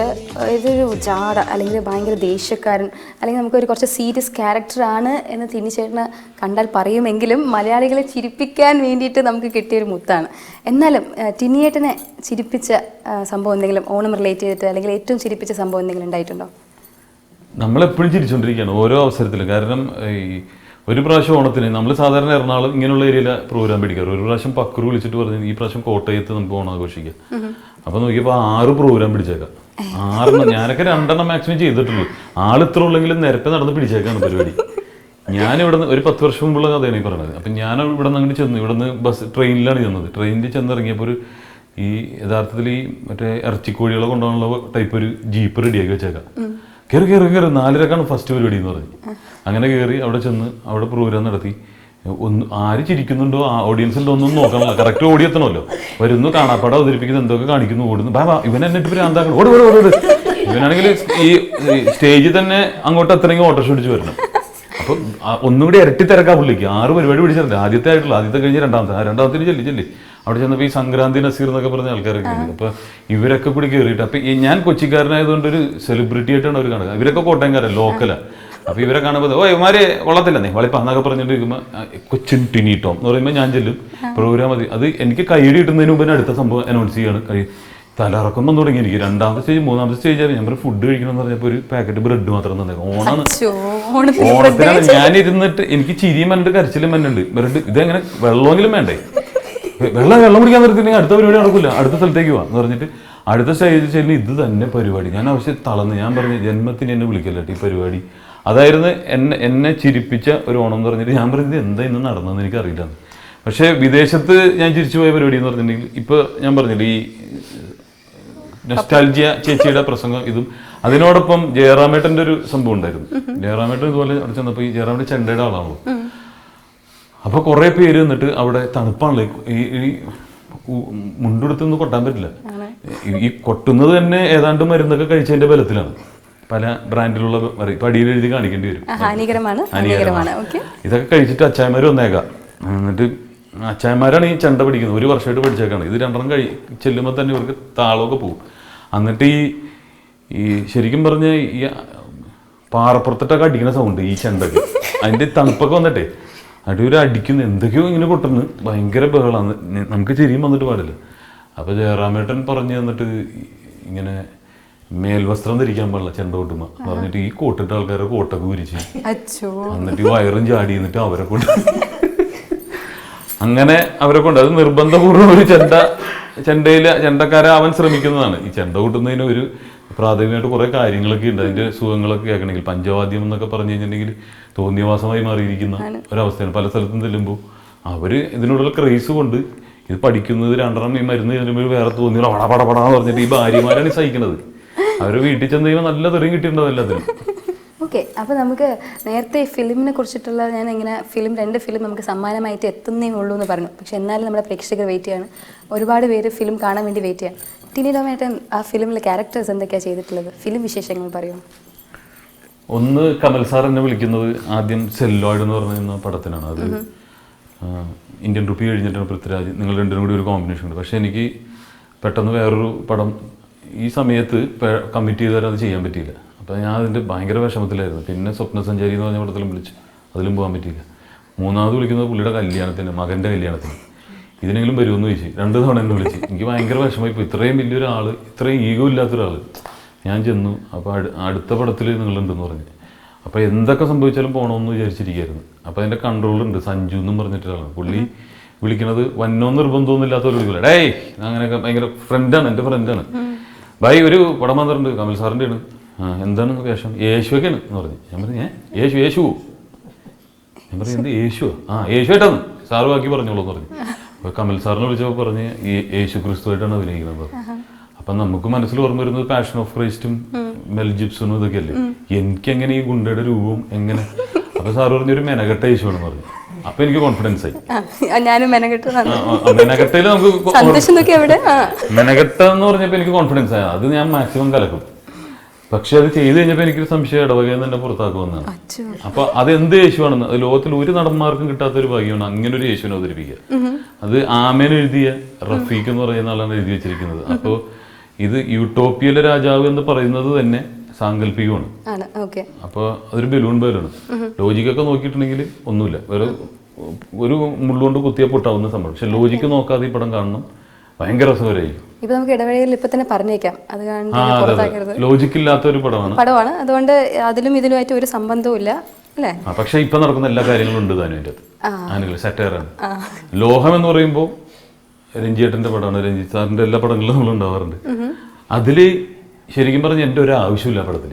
Speaker 1: ഇതൊരു ജാട അല്ലെങ്കിൽ ഭയങ്കര ദേഷ്യക്കാരൻ അല്ലെങ്കിൽ നമുക്കൊരു കുറച്ച് സീരിയസ് ക്യാരക്ടറാണ് എന്ന് ടിനിച്ചേട്ടന് കണ്ടാൽ പറയുമെങ്കിലും മലയാളികളെ ചിരിപ്പിക്കാൻ വേണ്ടിയിട്ട് നമുക്ക് കിട്ടിയൊരു മുത്താണ്. എന്നാലും ടിനിയേട്ടനെ ചിരിപ്പിച്ച സംഭവം എന്തെങ്കിലും ഓണം റിലേറ്റ് ചെയ്തിട്ട് അല്ലെങ്കിൽ ഏറ്റവും ചിരിപ്പിച്ച സംഭവം എന്തെങ്കിലും ഉണ്ടായിട്ടുണ്ടോ?
Speaker 2: നമ്മളെപ്പോഴും ചിരിച്ചുകൊണ്ടിരിക്കുകയാണ് ഓരോ അവസരത്തിലും. കാരണം ഈ ഒരു പ്രാവശ്യം ഓണത്തിന് നമ്മൾ സാധാരണ എറണാകുളം ഇങ്ങനെയുള്ള ഏരിയയിലെ പ്രോഗ്രാം പിടിക്കാറ്. ഒരു പ്രാവശ്യം പക്രു വിളിച്ചിട്ട് പറഞ്ഞു ഈ പ്രാവശ്യം കോട്ടയത്ത് നമുക്ക് ഓണം ആഘോഷിക്കാം. അപ്പൊ നോക്കിയപ്പോൾ 6 പ്രോഗ്രാം പിടിച്ചേക്കാം. 6 ഞാനൊക്കെ 2 മാക്സിമം ചെയ്തിട്ടുള്ളൂ. ഇത്ര ഉള്ളെങ്കിലും നിരത്തെ നടന്ന് പിടിച്ചേക്കാണ് പരിപാടി. ഞാൻ ഇവിടെ നിന്ന് ഒരു 10 വർഷം മുമ്പുള്ള കഥയാണ് ഈ പറയുന്നത്. അപ്പം ഞാൻ ഇവിടെ നിന്ന് അങ്ങോട്ട് ചെന്നു. ഇവിടെ നിന്ന് ട്രെയിനിലാണ് ചെന്നത്. ട്രെയിനിൽ ചെന്നിറങ്ങിയപ്പോൾ ഈ യഥാർത്ഥത്തിൽ ഈ മറ്റേ ഇറച്ചിക്കോഴികളെ കൊണ്ടുപോകാനുള്ള ടൈപ്പ് ഒരു ജീപ്പ് റെഡിയാക്കി വെച്ചേക്കാം. കയറി 4:30 ഫസ്റ്റ് പരിപാടി എന്ന് പറഞ്ഞു. അങ്ങനെ കയറി അവിടെ ചെന്ന് അവിടെ പ്രോഗ്രാം നടത്തി. ആര് ചിരിക്കുന്നുണ്ടോ ഓഡിയൻസിൻ്റെ ഒന്നും നോക്കണമല്ലോ, കറക്റ്റ് ഓടി എത്തണമല്ലോ. വരുന്നു, കാണാപ്പാടം അവതരിപ്പിക്കുന്നത്, എന്തൊക്കെ കാണിക്കുന്നു, ഓടുന്നു. ഇവൻ എന്നിട്ട് ഭ്രാന്താക്കണം, ഓട്. ഇവനാണെങ്കിൽ ഈ സ്റ്റേജിൽ തന്നെ അങ്ങോട്ട് എത്തണമെങ്കിൽ ഓട്ടോറിക്ഷ പിടിച്ച് വരണം. അപ്പം ഒന്നുകൂടി ഇരട്ടി തിരക്കാ പുള്ളിക്ക്. 6 പരിപാടി പിടിച്ചിട്ടുണ്ട്. ആദ്യത്തെ കഴിഞ്ഞ് രണ്ടാമത്തിന് ചെല്ലി അവിടെ ചെന്നപ്പോൾ ഈ സംക്രാന്തി നസീർ എന്നൊക്കെ പറഞ്ഞ ആൾക്കാരൊക്കെ ഉണ്ട്. അപ്പോൾ ഇവരൊക്കെ കൂടി കയറിയിട്ട് അപ്പം ഞാൻ കൊച്ചിക്കാരനായതുകൊണ്ട് ഒരു സെലിബ്രിറ്റി ആയിട്ടാണ് അവർ കാണുക. ഇവരൊക്കെ കോട്ടയംകാരൻ, ലോക്കലാണ്. അപ്പോൾ ഇവരെ കാണുമ്പോൾ ഇവന്മാരെ വള്ളത്തില്ലെന്നേ വളിപ്പാ എന്നൊക്കെ പറഞ്ഞിട്ട് ഇരിക്കുമ്പോൾ കൊച്ചിൻ ടിനിട്ടോ എന്ന് പറയുമ്പോൾ ഞാൻ ചെല്ലും. പ്രോഗ്രാം മതി. അത് എനിക്ക് കൈയടി കിട്ടുന്നതിന് മുമ്പ് അടുത്ത സംഭവം അനൗൺസ് ചെയ്യാണ്. തലറക്കം വന്നു തുടങ്ങി എനിക്ക്. 2ാമത്തെ സ്റ്റേജ് 3ാമത്തെ സ്റ്റേജ് ആയി. ഞാൻ ഫുഡ് കഴിക്കണമെന്ന് പറഞ്ഞപ്പോൾ ഒരു പാക്കറ്റ് ബ്രെഡ് മാത്രം തന്നെ. ഓണത്തിനാണ് ഞാനിരുന്നിട്ട് എനിക്ക് ചിരിയും മനുണ്ട്, കരച്ചിലും മനുണ്ട്. ബ്രെഡ് ഇതെങ്ങനെ വെള്ളമെങ്കിലും വേണ്ടേ? വെള്ളം കുടിക്കാൻ നിർത്തിയിട്ടുണ്ടെങ്കിൽ അടുത്ത പരിപാടി നടക്കില്ല, അടുത്ത സ്ഥലത്തേക്ക് പോവാ എന്ന് പറഞ്ഞിട്ട് അടുത്ത സ്റ്റേജിൽ ചെല്ലുന്ന ഇത് തന്നെ പരിപാടി. ഞാൻ ആവശ്യം തളർന്ന് ഞാൻ പറഞ്ഞു ജന്മത്തിന് എന്നെ വിളിക്കല്ലോ ഈ പരിപാടി. അതായിരുന്നു എന്നെ ചിരിപ്പിച്ച ഒരു ഓണം എന്ന് പറഞ്ഞിട്ട് ഞാൻ പറഞ്ഞത് എന്താ ഇന്ന് നടന്നതെന്ന് എനിക്കറിയില്ല. പക്ഷേ വിദേശത്ത് ഞാൻ ചിരിച്ചു പോയ പരിപാടി എന്ന് പറഞ്ഞിട്ടുണ്ടെങ്കിൽ ഇപ്പോൾ ഞാൻ പറഞ്ഞില്ലേ ഈ നൊസ്റ്റാൾജിയ ചേച്ചിയുടെ പ്രസംഗം ഇതും അതിനോടൊപ്പം ജയറാമേട്ടൻ്റെ ഒരു സംഭവം ഉണ്ടായിരുന്നു. ജയറാമേട്ടൻ ഇതുപോലെ അവിടെ ചെന്നപ്പോൾ ഈ ജയറാമേട്ടൻ ചെണ്ടയുടെ ആളാണല്ലോ. അപ്പോൾ കുറേ പേര് എന്നിട്ട് അവിടെ തണുപ്പാണല്ലോ, ഈ മുണ്ടെടുത്തൊന്നും കൊട്ടാൻ പറ്റില്ല. ഈ കൊട്ടുന്നത് തന്നെ ഏതാണ്ട് മരുന്നൊക്കെ കഴിച്ചതിന്റെ ബലത്തിലാണ്. പല ബ്രാൻഡിലുള്ള പടിയിൽ എഴുതി കാണിക്കേണ്ടി വരും. ഇതൊക്കെ കഴിച്ചിട്ട് അച്ചായന്മാർ വന്നേക്കാം. എന്നിട്ട് അച്ചായന്മാരാണ് ഈ ചെണ്ട പഠിക്കുന്നത്. 1 വർഷമായിട്ട് പഠിച്ചേക്കാണ്. ഇത് 2 ചെല്ലുമ്പോൾ തന്നെ ഇവർക്ക് താളമൊക്കെ പോകും. എന്നിട്ട് ഈ ശരിക്കും പറഞ്ഞ ഈ പാറപ്പുറത്തിട്ടൊക്കെ അടിക്കുന്ന സൗണ്ട് ഈ ചെണ്ടക്ക്, അതിന്റെ തണുപ്പൊക്കെ വന്നിട്ടേ അടിയൊരു അടിക്കുന്നു, എന്തൊക്കെയോ ഇങ്ങനെ കൊട്ടുന്നു, ഭയങ്കര ബഹളാണ്. നമുക്ക് ചിരിയും വന്നിട്ട് പാടില്ല. അപ്പോൾ ജയറാമേട്ടൻ പറഞ്ഞു തന്നിട്ട് ഇങ്ങനെ മേൽവസ്ത്രം ധരിക്കാൻ പാടില്ല ചെണ്ട കൊട്ടുമ്പോൾ പറഞ്ഞിട്ട് ഈ കോട്ടിട്ട ആൾക്കാരെ കോട്ടൊക്കെ ഉരിച്ച് എന്നിട്ട് വയറും ചാടി എന്നിട്ട് അവരെ കൊണ്ട് അങ്ങനെ അവരെ കൊണ്ട് അത് നിർബന്ധപൂർവ്വം ഒരു ചെണ്ടക്കാരെ അവൻ ശ്രമിക്കുന്നതാണ്. ഈ ചെണ്ട കൂട്ടുന്നതിന് ഒരു പ്രാഥമികമായിട്ട് കുറേ കാര്യങ്ങളൊക്കെ ഉണ്ട്. അതിൻ്റെ സുഖങ്ങളൊക്കെ കേൾക്കണമെങ്കിൽ പഞ്ചവാദ്യം എന്നൊക്കെ പറഞ്ഞു കഴിഞ്ഞിട്ടുണ്ടെങ്കിൽ തോന്നിയവാസമായി മാറിയിരിക്കുന്ന ഒരവസ്ഥയാണ്. പല സ്ഥലത്തും ചെല്ലുമ്പോൾ അവർ ഇതിനോടുള്ള ക്രേസ് കൊണ്ട് ഇത് പഠിക്കുന്നത് 2 ഈ മരുന്ന് ചെല്ലുമ്പോൾ വേറെ തോന്നിയുള്ള പടപടാന്ന് പറഞ്ഞിട്ട് ഈ ഭാര്യമാരാണ് സഹിക്കുന്നത്. അവർ വീട്ടിൽ ചെന്ന് കഴിയുമ്പോൾ നല്ല തെറിയും കിട്ടിയിട്ടുണ്ടാവും എല്ലാത്തിനും.
Speaker 1: ഓക്കെ, അപ്പോൾ നമുക്ക് നേരത്തെ ഫിലിമിനെ കുറിച്ചിട്ടുള്ള ഞാൻ ഇങ്ങനെ 2 ഫിലിം നമുക്ക് സമ്മാനമായിട്ട് എത്തുന്നേ ഉള്ളൂ എന്ന് പറഞ്ഞു. പക്ഷെ എന്നാലും നമ്മുടെ പ്രേക്ഷകർ വെയിറ്റ് ചെയ്യാണ്. ഒരുപാട് പേര് ഫിലിം കാണാൻ വേണ്ടി വെയിറ്റ് ചെയ്യാണ്. ടിനി ടോമേട്ടൻ ആ ഫിലിമിലെ ക്യാരക്ടേഴ്സ് എന്തൊക്കെയാണ് ചെയ്തിട്ടുള്ളത്? ഫിലിം വിശേഷങ്ങൾ പറയുമോ?
Speaker 2: ഒന്ന് കമൽ സാർ എന്നെ വിളിക്കുന്നത് ആദ്യം സെല്ലോയിഡ് എന്ന് പറയുന്ന പടത്തിനാണ്. അത് ഇന്ത്യൻ റുപ്പി കഴിഞ്ഞിട്ടാണ് പൃഥ്വിരാജ്. നിങ്ങൾ 2 കൂടി ഒരു കോമ്പിനേഷൻ ഉണ്ട്. പക്ഷേ എനിക്ക് പെട്ടെന്ന് വേറൊരു പടം ഈ സമയത്ത് കമ്മിറ്റ് ചെയ്ത് തരാൻ അത് ചെയ്യാൻ പറ്റിയില്ല. അപ്പോൾ ഞാൻ അതിൻ്റെ ഭയങ്കര വിഷമത്തിലായിരുന്നു. പിന്നെ സ്വപ്നസഞ്ചാരി എന്ന് പറഞ്ഞ പടത്തിലും വിളിച്ചു, അതിലും പോകാൻ പറ്റിയില്ല. 3ാമത് വിളിക്കുന്നത് പുള്ളിയുടെ കല്യാണത്തിന്, മകൻ്റെ കല്യാണത്തിന്. ഇതിനെങ്കിലും വരുമെന്ന് ചോദിച്ചു. 2 തവണ എന്നെ വിളിച്ച്. എനിക്ക് ഭയങ്കര വിഷമമായി. ഇപ്പോൾ ഇത്രയും വലിയൊരാൾ, ഇത്രയും ഈഗോ ഇല്ലാത്തൊരാൾ. ഞാൻ ചെന്നു. അപ്പോൾ അടുത്ത പടത്തിൽ നിങ്ങളുണ്ടെന്ന് പറഞ്ഞു. അപ്പോൾ എന്തൊക്കെ സംഭവിച്ചാലും പോകണമെന്ന് വിചാരിച്ചിരിക്കുകയായിരുന്നു. അപ്പോൾ അതിൻ്റെ കൺട്രോളുണ്ട്, സഞ്ജു എന്നും പറഞ്ഞിട്ടൊരാളാണ്. പുള്ളി വിളിക്കണത് വന്നോ നിർബന്ധമൊന്നും ഇല്ലാത്തവർ വിളിക്കില്ല. ഡേയ് അങ്ങനെയൊക്കെ ഭയങ്കര ഫ്രണ്ടാണ്, എൻ്റെ ഫ്രണ്ടാണ്. ഭായി ഒരു പടം വന്നിട്ടുണ്ട്, കമൽ സാറിൻ്റെ ആണ്. എന്താണ് വേഷം? യേശുവൊക്കെയാണ് എന്ന് പറഞ്ഞു. ഞാൻ പറഞ്ഞു യേശു ഞാൻ പറഞ്ഞു എന്ത് യേശുവോ? യേശുവായിട്ടാണ് സാറ് ബാക്കി പറഞ്ഞോളൂ എന്ന് പറഞ്ഞു. അപ്പോൾ കമൽ സാറിനെ വിളിച്ചപ്പോൾ പറഞ്ഞ് യേശു ക്രിസ്തുവായിട്ടാണ് അഭിനയിക്കുന്നത്. അപ്പം നമുക്ക് മനസ്സിൽ ഓർമ്മ വരുന്നത് പാഷൻ ഓഫ് ക്രൈസ്റ്റും മെൽ ജിബ്സണും ഇതൊക്കെയല്ലേ. എനിക്കെങ്ങനെ ഈ ഗുണ്ടയുടെ രൂപവും എങ്ങനെ? അപ്പോൾ സാറ് പറഞ്ഞൊരു മെനകെട്ട യേശുവാണെന്ന് പറഞ്ഞു. അപ്പൊ എനിക്ക് കോൺഫിഡൻസ് ആയി. മെനകെട്ടയിൽ നമുക്ക് മെനകെട്ട എന്ന് പറഞ്ഞപ്പോൾ എനിക്ക് കോൺഫിഡൻസ് ആയി. അത് ഞാൻ മാക്സിമം കലക്കും. പക്ഷെ അത് ചെയ്ത് കഴിഞ്ഞപ്പോൾ എനിക്കൊരു സംശയം ഇടവകയിൽ തന്നെ പുറത്താക്കുമെന്നാണ്. അപ്പൊ അത് എന്ത് യേശുവാണെന്ന് ലോകത്തിൽ ഒരു നടന്മാർക്കും കിട്ടാത്തൊരു ഭാഗ്യമാണ് അങ്ങനെ ഒരു യേശുവിനെ അവതരിപ്പിക്കുക. അത് ആമേൻ എഴുതിയ റഫീഖ് എന്ന് പറയുന്ന ആളാണ് എഴുതി വെച്ചിരിക്കുന്നത്. അപ്പോൾ ഇത് യൂട്ടോപ്പിയയിലെ രാജാവ് എന്ന് പറയുന്നത് തന്നെ സാങ്കല്പികമാണ്. അപ്പോൾ അതൊരു ബലൂൺ പേരാണ്. ലോജിക്കൊക്കെ നോക്കിയിട്ടുണ്ടെങ്കിൽ ഒന്നുമില്ല, വേറെ ഒരു മുള്ളുകൊണ്ട് കുത്തിയാൽ പൊട്ടാവുന്ന സംഭവം. പക്ഷെ ലോജിക്ക് നോക്കാതെ ഈ പടം കാണണം, ഭയങ്കര രസകരമായിരിക്കും.
Speaker 1: ഇപ്പൊ നമുക്ക് ഇടവഴിയിൽ ഇപ്പൊ തന്നെ പറഞ്ഞേക്കാം, അത്
Speaker 2: ലോജിക്ക് ഇല്ലാത്ത ഒരു
Speaker 1: പടമാണ്. അതുകൊണ്ട് അതിലും ഇതിലുമായിട്ട് ഒരു സംബന്ധവും ഇല്ല അല്ലേ?
Speaker 2: പക്ഷെ ഇപ്പൊ നടക്കുന്ന എല്ലാ കാര്യങ്ങളും ഉണ്ട് താനും അതിൻ്റെ അകത്ത്. സെറ്റയറാണ്. ലോഹം എന്ന് പറയുമ്പോൾ രഞ്ജിയേട്ടന്റെ പടമാണ്, രഞ്ജിത്ത് സാറിന്റെ എല്ലാ പടങ്ങളും നമ്മൾ ഉണ്ടാവാറുണ്ട്. അതില് ശരിക്കും പറഞ്ഞ എൻ്റെ ഒരു ആവശ്യമില്ല പടത്തിൽ.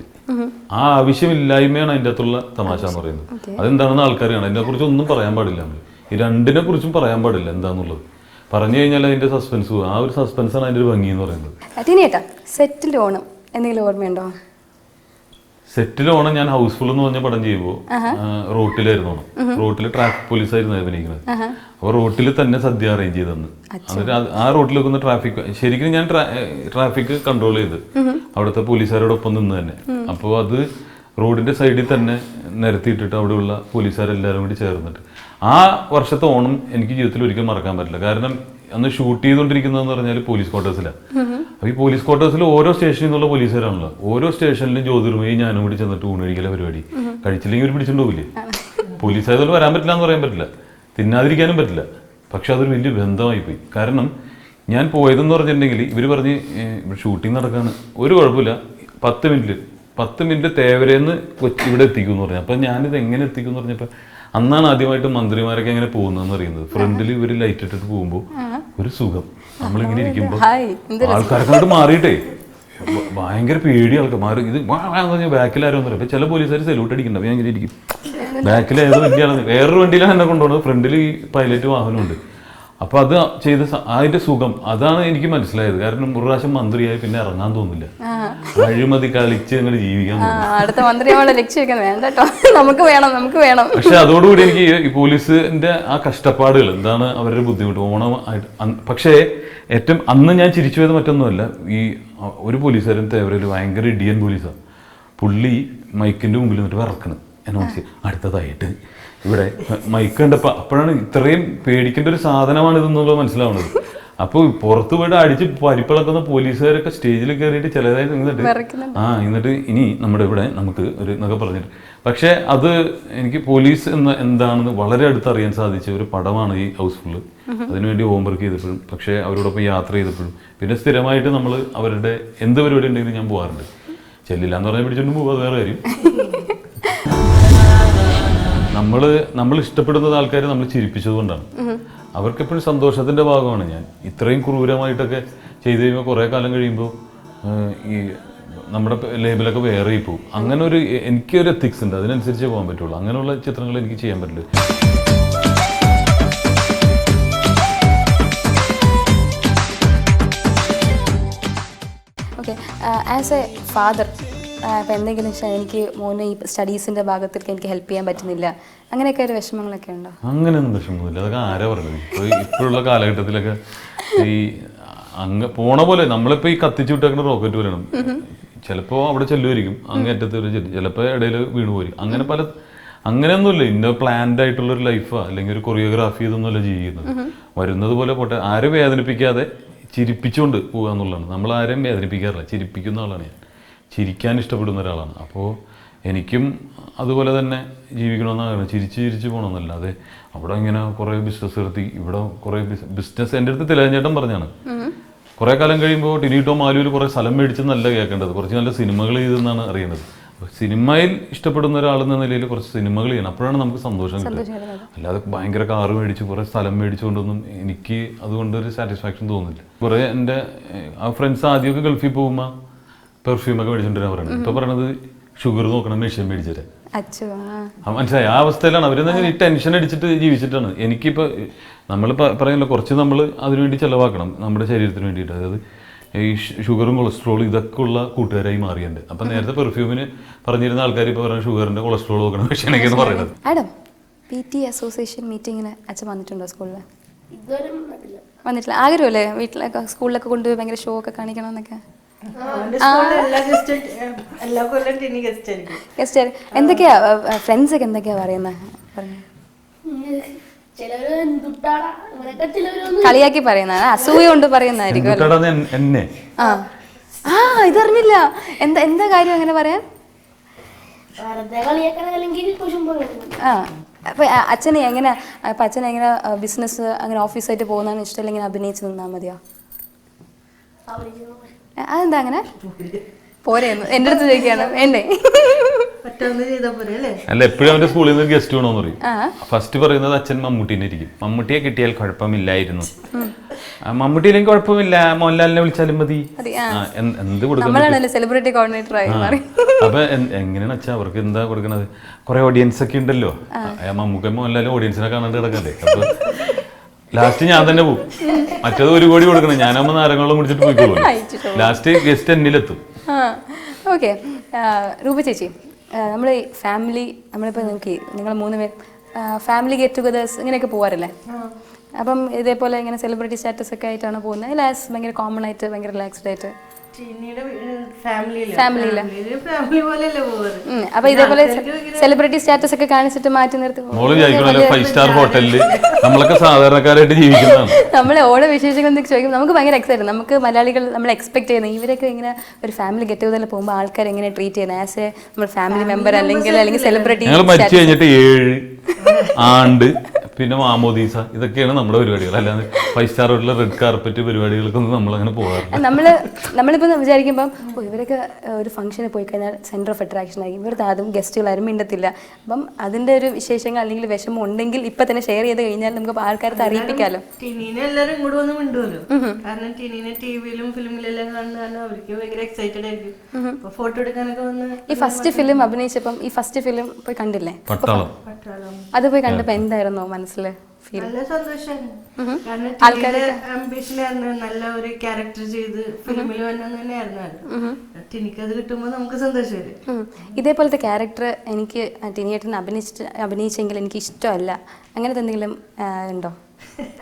Speaker 2: ആ ആവശ്യമില്ലായ്മയാണ് അതിൻ്റെ അകത്തുള്ള തമാശ എന്ന് പറയുന്നത്. അതെന്താണെന്ന് ആൾക്കാരാണ്, അതിനെ കുറിച്ച് ഒന്നും പറയാൻ പാടില്ല. നമ്മൾ ഈ രണ്ടിനെ കുറിച്ചും പറയാൻ പാടില്ല എന്താന്നുള്ളത്. പറഞ്ഞു കഴിഞ്ഞാൽ അതിന്റെ സസ്പെൻസ്, ആ ഒരു സസ്പെൻസാണ് അതിന്റെ ഒരു ഭംഗി എന്ന് പറയുന്നത്.
Speaker 1: സെറ്റിൽ ഓണം എന്തെങ്കിലും ഓർമ്മയുണ്ടോ?
Speaker 2: സെറ്റിൽ ഓണം ഞാൻ ഹൗസ്ഫുൾ എന്ന് പറഞ്ഞ പടം ചെയ്യുമ്പോൾ റോട്ടിലായിരുന്നു ഓണം. റോട്ടിൽ ട്രാഫിക് പോലീസായിരുന്നു അഭിനയിക്കുന്നത്. അപ്പോൾ റോട്ടിൽ തന്നെ സദ്യ അറേഞ്ച് ചെയ്തെന്ന്. എന്നിട്ട് ആ റോട്ടിൽ വെക്കുന്ന ട്രാഫിക് ശരിക്കും ഞാൻ ട്രാഫിക് കൺട്രോൾ ചെയ്ത് അവിടുത്തെ പോലീസുകാരോടൊപ്പം നിന്ന് തന്നെ. അപ്പോൾ അത് റോഡിന്റെ സൈഡിൽ തന്നെ നിരത്തിയിട്ടിട്ട് അവിടെയുള്ള പോലീസുകാരെല്ലാവരും കൂടി ചേർന്നിട്ട് ആ വർഷത്തെ ഓണം എനിക്ക് ജീവിതത്തിൽ ഒരിക്കലും മറക്കാൻ പറ്റില്ല. കാരണം അന്ന് ഷൂട്ട് ചെയ്തുകൊണ്ടിരിക്കുന്നതെന്ന് പറഞ്ഞാൽ പോലീസ് ക്വാർട്ടേഴ്സിലാണ്. അപ്പോൾ ഈ പോലീസ് ക്വാർട്ടേഴ്സിൽ ഓരോ സ്റ്റേഷനിൽ നിന്നുള്ള പോലീസുകാരാണല്ലോ. ഓരോ സ്റ്റേഷനിലും ജ്യോതിർമയും ഞാനും കൂടി ചെന്നിട്ട് ഊണ് കഴിക്കല പരിപാടി. കഴിച്ചില്ലെങ്കിൽ ഒരു പിടിച്ചിട്ട് പോകില്ലേ. പോലീസുകാരത് വരാൻ പറ്റില്ല എന്ന് പറയാൻ പറ്റില്ല, തിന്നാതിരിക്കാനും പറ്റില്ല. പക്ഷെ അതൊരു വലിയ ബന്ധമായി പോയി. കാരണം ഞാൻ പോയതെന്ന് പറഞ്ഞിട്ടുണ്ടെങ്കിൽ ഇവർ പറഞ്ഞ് ഇവിടെ ഷൂട്ടിംഗ് നടക്കാണ്, ഒരു കുഴപ്പമില്ല, 10 മിനിറ്റ് തേവരേന്ന് ഇവിടെ എത്തിക്കും എന്ന് പറഞ്ഞു. അപ്പം ഞാനിത് എങ്ങനെ എത്തിക്കും എന്ന് പറഞ്ഞപ്പോൾ അന്നാണ് ആദ്യമായിട്ട് മന്ത്രിമാരൊക്കെ എങ്ങനെ പോകുന്നതെന്ന് അറിയുന്നത്. ഫ്രണ്ടിൽ ഇവർ ലൈറ്റ് ഇട്ടിട്ട് പോകുമ്പോൾ ഒരു സുഖം. നമ്മളിങ്ങനെ ഇരിക്കുമ്പോൾ ആൾക്കാരൊക്കെ അങ്ങോട്ട് മാറിയിട്ടേ ഭയങ്കര പേടി ആൾക്കാർ മാറി. ഇത് പറഞ്ഞാൽ ബാക്കിലാരോ എന്ന് പറയും. അപ്പം ചില പോലീസുകാർ സെലൂട്ട് അടിക്കണ്ട, ഞാൻ ഇങ്ങനെ ഇരിക്കും. ബാക്കിൽ ഏതോ വണ്ടിയാണ്, വേറൊരു വണ്ടിയിലാണ് എന്നെ കൊണ്ടുപോകുന്നത്. ഫ്രണ്ടിൽ ഈ പൈലറ്റ് വാഹനമുണ്ട്. അപ്പോൾ അത് ചെയ്ത അതിന്റെ സുഖം അതാണ് എനിക്ക് മനസ്സിലായത്. കാരണം ഒരു പ്രാവശ്യം മന്ത്രിയായി പിന്നെ ഇറങ്ങാൻ തോന്നില്ല, അഴിമതി കളിച്ച് അങ്ങനെ ജീവിക്കാൻ
Speaker 1: തോന്നുന്നു.
Speaker 2: പക്ഷെ അതോടുകൂടി എനിക്ക് ഈ പോലീസിന്റെ ആ കഷ്ടപ്പാടുകൾ എന്താണ്, അവരുടെ ബുദ്ധിമുട്ട് ഓണം ആയിട്ട്. പക്ഷേ ഏറ്റവും അന്ന് ഞാൻ ചിരിച്ചു പോയത് മറ്റൊന്നുമല്ല, ഈ ഒരു പോലീസുകാരൻ തേവരയിൽ ഭയങ്കര ഇടിയൻ പോലീസാണ്. പുള്ളി മൈക്കിന്റെ മുമ്പിൽ നിന്നിട്ട് വിറക്കണം എന്നെ മനസ്സിൽ അടുത്തതായിട്ട് ഇവിടെ മൈക്ക് കണ്ടപ്പോൾ അപ്പോഴാണ് ഇത്രയും പേടിക്കേണ്ട ഒരു സാധനമാണ് ഇതെന്നുള്ളത് മനസ്സിലാവുന്നത്. അപ്പോൾ പുറത്ത് പോയിട്ട് അടിച്ച് പരിപ്പിളക്കുന്ന പോലീസുകാരൊക്കെ സ്റ്റേജിൽ കയറിയിട്ട് ചിലതായിട്ട് എന്നിട്ട് ഇനി നമ്മുടെ ഇവിടെ നമുക്ക് ഒരു എന്നൊക്കെ പറഞ്ഞിട്ട്. പക്ഷേ അത് എനിക്ക് പോലീസ് എന്താണെന്ന് വളരെ അടുത്തറിയാൻ സാധിച്ച ഒരു പടമാണ് ഈ ഹൗസ്ഫുള്ള്. അതിനുവേണ്ടി ഹോംവർക്ക് ചെയ്തപ്പോഴും പക്ഷേ അവരോടൊപ്പം യാത്ര ചെയ്തപ്പോഴും പിന്നെ സ്ഥിരമായിട്ട് നമ്മൾ അവരുടെ എന്ത് പരിപാടി ഉണ്ടെങ്കിലും ഞാൻ പോകാറുണ്ട്. ചെല്ലില്ല എന്ന് പറഞ്ഞാൽ പിടിച്ചോണ്ട് പോകാൻ വേറെ കാര്യം. നമ്മൾ ഇഷ്ടപ്പെടുന്നത് ആൾക്കാരെ നമ്മൾ ചിരിപ്പിച്ചത് കൊണ്ടാണ്. അവർക്കെപ്പോഴും സന്തോഷത്തിന്റെ ഭാഗമാണ് ഞാൻ. ഇത്രയും ക്രൂരമായിട്ടൊക്കെ ചെയ്ത് കഴിയുമ്പോൾ കുറേ കാലം കഴിയുമ്പോൾ ഈ നമ്മുടെ ലേബലൊക്കെ വേറെ പോകും. അങ്ങനെ ഒരു എനിക്കൊരു എത്തിക്സ് ഉണ്ട്, അതിനനുസരിച്ചേ പോകാൻ പറ്റുള്ളൂ. അങ്ങനെയുള്ള ചിത്രങ്ങൾ എനിക്ക് ചെയ്യാൻ പറ്റില്ല.
Speaker 1: ഓക്കെ, ആസ് എ ഫാദർ ഇപ്പം എന്തെങ്കിലും എനിക്ക് മോനെ ഈ സ്റ്റഡീസിൻ്റെ ഭാഗത്തേക്ക് എനിക്ക് ഹെൽപ്പ് ചെയ്യാൻ പറ്റുന്നില്ല, അങ്ങനെയൊക്കെ ഒരു വിഷമങ്ങളൊക്കെ ഉണ്ടോ?
Speaker 2: അങ്ങനെയൊന്നും വിഷമമൊന്നുമില്ല. അതൊക്കെ ആരാ പറഞ്ഞത്? ഇപ്പോഴുള്ള കാലഘട്ടത്തിലൊക്കെ ഈ പോണ പോലെ നമ്മളിപ്പോൾ ഈ കത്തിച്ചു വിട്ടേക്കുന്ന റോക്കറ്റ് പോലെയാണ്. ചിലപ്പോൾ അവിടെ ചെല്ലുമായിരിക്കും, അങ്ങേറ്റത്ത് ചിലപ്പോൾ ഇടയിൽ വീണു പോരും. അങ്ങനെ അങ്ങനെയൊന്നുമില്ല. ഇന്ന പ്ലാൻഡ് ആയിട്ടുള്ളൊരു ലൈഫാ അല്ലെങ്കിൽ ഒരു കൊറിയോഗ്രാഫി ഇതൊന്നുമല്ല ജീവിക്കുന്നത്. വരുന്നത് പോലെ പോട്ടെ, ആരും വേദനിപ്പിക്കാതെ ചിരിപ്പിച്ചുകൊണ്ട് പോകുക എന്നുള്ളതാണ്. നമ്മൾ ആരെയും വേദനിപ്പിക്കാറില്ല, ചിരിപ്പിക്കുന്ന ആളാണ് ഞാൻ. ചിരിക്കാൻ ഇഷ്ടപ്പെടുന്ന ഒരാളാണ്. അപ്പോൾ എനിക്കും അതുപോലെ തന്നെ ജീവിക്കണമെന്നാണ്, ചിരിച്ച് പോകണമെന്നല്ല. അതെ, അവിടെ ഇങ്ങനെ കുറേ ബിസിനസ് നിർത്തി, ഇവിടെ കുറേ ബിസിനസ് എൻ്റെ അടുത്ത് തിലകഞ്ചേട്ടൻ പറഞ്ഞാണ്. കുറേ കാലം കഴിയുമ്പോൾ ടിനിട്ടോ മാലുവിൽ കുറേ സ്ഥലം മേടിച്ചെന്നല്ല കേൾക്കേണ്ടത്, കുറച്ച് നല്ല സിനിമകൾ ചെയ്തെന്നാണ് അറിയേണ്ടത്. സിനിമയിൽ ഇഷ്ടപ്പെടുന്ന ഒരാളെന്ന നിലയിൽ കുറച്ച് സിനിമകൾ ചെയ്യണം, അപ്പോഴാണ് നമുക്ക് സന്തോഷം കിട്ടുക. അല്ലാതെ ഭയങ്കര കാറ് മേടിച്ച് കുറേ സ്ഥലം മേടിച്ചുകൊണ്ടൊന്നും എനിക്ക് അതുകൊണ്ടൊരു സാറ്റിസ്ഫാക്ഷൻ തോന്നുന്നില്ല. കുറേ എൻ്റെ ആ ഫ്രണ്ട്സ് ആദ്യമൊക്കെ ഗൾഫിൽ പോകുമ്പോൾ പെർഫ്യൂമൊക്കെ മേടിച്ചിട്ടുണ്ടെന്ന് പറയുന്നത്. ഇപ്പോൾ പറയണത് ഷുഗർ നോക്കണം മെഷീൻ മേടിച്ചിട്ട്. മനസ്സിലായി? ആ അവസ്ഥയിലാണ് അവരെന്തെങ്കിലും ഈ ടെൻഷൻ അടിച്ചിട്ട് ജീവിച്ചിട്ടാണ്. എനിക്കിപ്പോൾ നമ്മൾ പറയുമല്ലോ, കുറച്ച് നമ്മൾ അതിനുവേണ്ടി ചിലവാക്കണം നമ്മുടെ ശരീരത്തിന് വേണ്ടിയിട്ട്. അതായത് ഈ ഷുഗറും കൊളസ്ട്രോളും ഇതൊക്കെ ഉള്ള കൂട്ടുകാരായി മാറിയുണ്ട്. അപ്പം നേരത്തെ പെർഫ്യൂമിന് പറഞ്ഞിരുന്ന ആൾക്കാർ ഇപ്പോൾ പറയുന്നത് ഷുഗറിൻ്റെ കൊളസ്ട്രോൾ നോക്കണം മെഷീനൊക്കെയെന്ന് പറയുന്നത്.
Speaker 1: ആഡം, PT അസോസിയേഷൻ മീറ്റിങ്ങിന് അച്ഛൻ വന്നിട്ടുണ്ടോ? സ്കൂളിൽ വന്നിട്ടില്ല. ആഗ്രഹമല്ലേ വീട്ടിലൊക്കെ സ്കൂളിലൊക്കെ കൊണ്ടുപോയി ഭയങ്കര ഷോ ഒക്കെ കാണിക്കണം എന്നൊക്കെ? എന്തൊക്കെയാ ഫ്രണ്ട്സ് ഒക്കെ എന്തൊക്കെയാ പറയുന്നത്? കളിയാക്കി പറയുന്ന, അസൂയ കൊണ്ട് പറയുന്നതായിരിക്കും. ആ ഇതറിഞ്ഞില്ല. എന്താ കാര്യം അങ്ങനെ പറയാൻ? ആ അപ്പൊ അച്ഛനെ എങ്ങനെ ബിസിനസ് അങ്ങനെ ഓഫീസായിട്ട് പോകുന്നതാണ് ഇഷ്ടം, അല്ലെങ്കിൽ അഭിനയിച്ച് നിന്നാൽ മതിയോ? അതെന്താ അങ്ങനെ പോരെയെന്ന് എൻ്റെ അടുത്ത് ചോദിക്കുകയാണ്. വേണ്ടേ?
Speaker 2: അല്ല, എപ്പോഴും അവന്റെ സ്കൂളിൽ നിന്ന് ഗസ്റ്റ് വേണമെന്ന് പറയും. ഫസ്റ്റ് പറയുന്നത് അച്ഛൻ മമ്മൂട്ടീനെ ഇരിക്കും. മമ്മൂട്ടിയെ കിട്ടിയാൽ കുഴപ്പമില്ലായിരുന്നു, മമ്മൂട്ടിയില്ലെങ്കിൽ കുഴപ്പമില്ല, മോഹൻലാലിനെ വിളിച്ചാലും മതി. എന്ത് കൊടുക്കണം?
Speaker 1: സെലിബ്രിറ്റി കോർഡിനേറ്റർ ആയി മാറി.
Speaker 2: അപ്പൊ എങ്ങനെയാണ് അച്ഛാ അവർക്ക് എന്താ കൊടുക്കണത്? കുറെ ഓഡിയൻസ് ഒക്കെ ഉണ്ടല്ലോ, മമ്മൂക്ക മോഹൻലാലും ഓഡിയൻസിനെ കാണാണ്ട് കിടക്കണ്ടേ. അപ്പൊ ലാസ്റ്റ് ഞാൻ തന്നെ പോകും. മറ്റേത് 1 കോടി കൊടുക്കണം, ഞാനാകുമ്പോൾ നാരങ്ങളും കുടിച്ചിട്ട് പോയിക്കോളൂ. ലാസ്റ്റ് ഗസ്റ്റ് എന്നിലെത്തും.
Speaker 1: ഓക്കെ. രൂപ ചേച്ചി, നമ്മൾ ഫാമിലി, നമ്മളിപ്പോൾ നിങ്ങൾ 3 പേർ ഫാമിലി ഗെറ്റ് ടുഗദേഴ്സ് ഇങ്ങനെയൊക്കെ പോകാറില്ലേ? അപ്പം ഇതേപോലെ ഇങ്ങനെ സെലിബ്രിറ്റി സ്റ്റാറ്റസ് ഒക്കെ ആയിട്ടാണ് പോകുന്നത്, അല്ല ഭയങ്കര കോമൺ ആയിട്ട് ഭയങ്കര റിലാക്സ്ഡ് ആയിട്ട്? അപ്പൊ ഇതേപോലെ സെലിബ്രിറ്റി സ്റ്റാറ്റസ് ഒക്കെ കാണിച്ചിട്ട് മാറ്റി നിർത്തി
Speaker 2: 5 സ്റ്റാർ ഹോട്ടലിൽ നമ്മളൊക്കെ സാധാരണക്കാരായിട്ട് ജീവിക്കുന്നതാണ്.
Speaker 1: നമ്മളെ ഓരോ വിശേഷങ്ങൾ ചോദിക്കുമ്പോൾ നമുക്ക് ഭയങ്കര എക്സൈറ്റഡ്. നമുക്ക് മലയാളികൾ നമ്മൾ എക്സ്പെക്ട് ചെയ്യുന്നത് ഇവരൊക്കെ ഇങ്ങനെ ഒരു ഫാമിലി ഗെറ്റ് ടുഗദറിൽ പോകുമ്പോൾ ആൾക്കാർ എങ്ങനെ ട്രീറ്റ് ചെയ്യുന്നത് ആസ് എ നമ്മൾ ഫാമിലി മെമ്പർ അല്ലെങ്കിൽ സെലിബ്രിറ്റി.
Speaker 2: ഞങ്ങൾ മരിച്ചു കഴിഞ്ഞിട്ട് 7 ആണ്ട് പിന്നെ മാമോദീസ, ഇതൊക്കെയാണ് നമ്മുടെ പരിപാടികൾ. അല്ലാതെ 5 സ്റ്റാർ ഹോട്ടലിലെ റെഡ് കാർപ്പറ്റ് പരിപാടികൾക്കൊന്നും നമ്മളങ്ങനെ പോകാറില്ല.
Speaker 1: നമ്മളിപ്പോൾ വിചാരിക്കുമ്പം ഇവരൊക്കെ ഒരു ഫംഗ്ഷന് പോയി കഴിഞ്ഞാൽ സെന്റർ ഓഫ് അട്രാക്ഷൻ ആയി, ഇവരുടെ ആദ്യം ഗസ്റ്റുകളാരും മിണ്ടത്തില്ല. അപ്പം അതിന്റെ ഒരു വിശേഷങ്ങൾ അല്ലെങ്കിൽ വിഷമം ഉണ്ടെങ്കിൽ ഇപ്പൊ തന്നെ ഷെയർ ചെയ്ത് കഴിഞ്ഞാൽ നമുക്ക് ആൾക്കാർക്ക് അറിയിപ്പിക്കാമല്ലോ.
Speaker 3: ടിനീനെ എല്ലാവരും ഇങ്ങോട്ട് വന്ന് മിണ്ടുമല്ലോ, കാരണം ടിനീനെ ടിവിയിലും ഫിലിമിലെല്ലാം കാണുന്ന അവർക്ക് ഭയങ്കര എക്സൈറ്റഡ് ആയിരിക്കും. ഫോട്ടോ എടുക്കാനൊക്കെ വന്ന്
Speaker 1: ഈ ഫസ്റ്റ് ഫിലിം അഭിനയിച്ചപ്പം ഈ ഫസ്റ്റ് ഫിലിം പോയി കണ്ടില്ലേ?
Speaker 2: പട്ടാളം.
Speaker 1: അത് പോയി കണ്ടപ്പോ എന്തായിരുന്നു മനസ്സിൽ ഫീൽ?
Speaker 3: നല്ല സന്തോഷമായിരുന്നു, കാരണം ആംബിഷനായിരുന്നു, നല്ല ഒരു ക്യാരക്ടർ ചെയ്ത് ഫിലിമിൽ വന്നത് തന്നെയായിരുന്നു. ടിനിക്കത് കിട്ടുമ്പോൾ നമുക്ക് സന്തോഷം വരും.
Speaker 1: ഇതേപോലത്തെ ക്യാരക്ടർ എനിക്ക് ടിനിയേട്ടൻ അഭിനയിച്ചെങ്കിൽ എനിക്ക് ഇഷ്ടമല്ല, അങ്ങനത്തെ എന്തെങ്കിലും ഉണ്ടോ?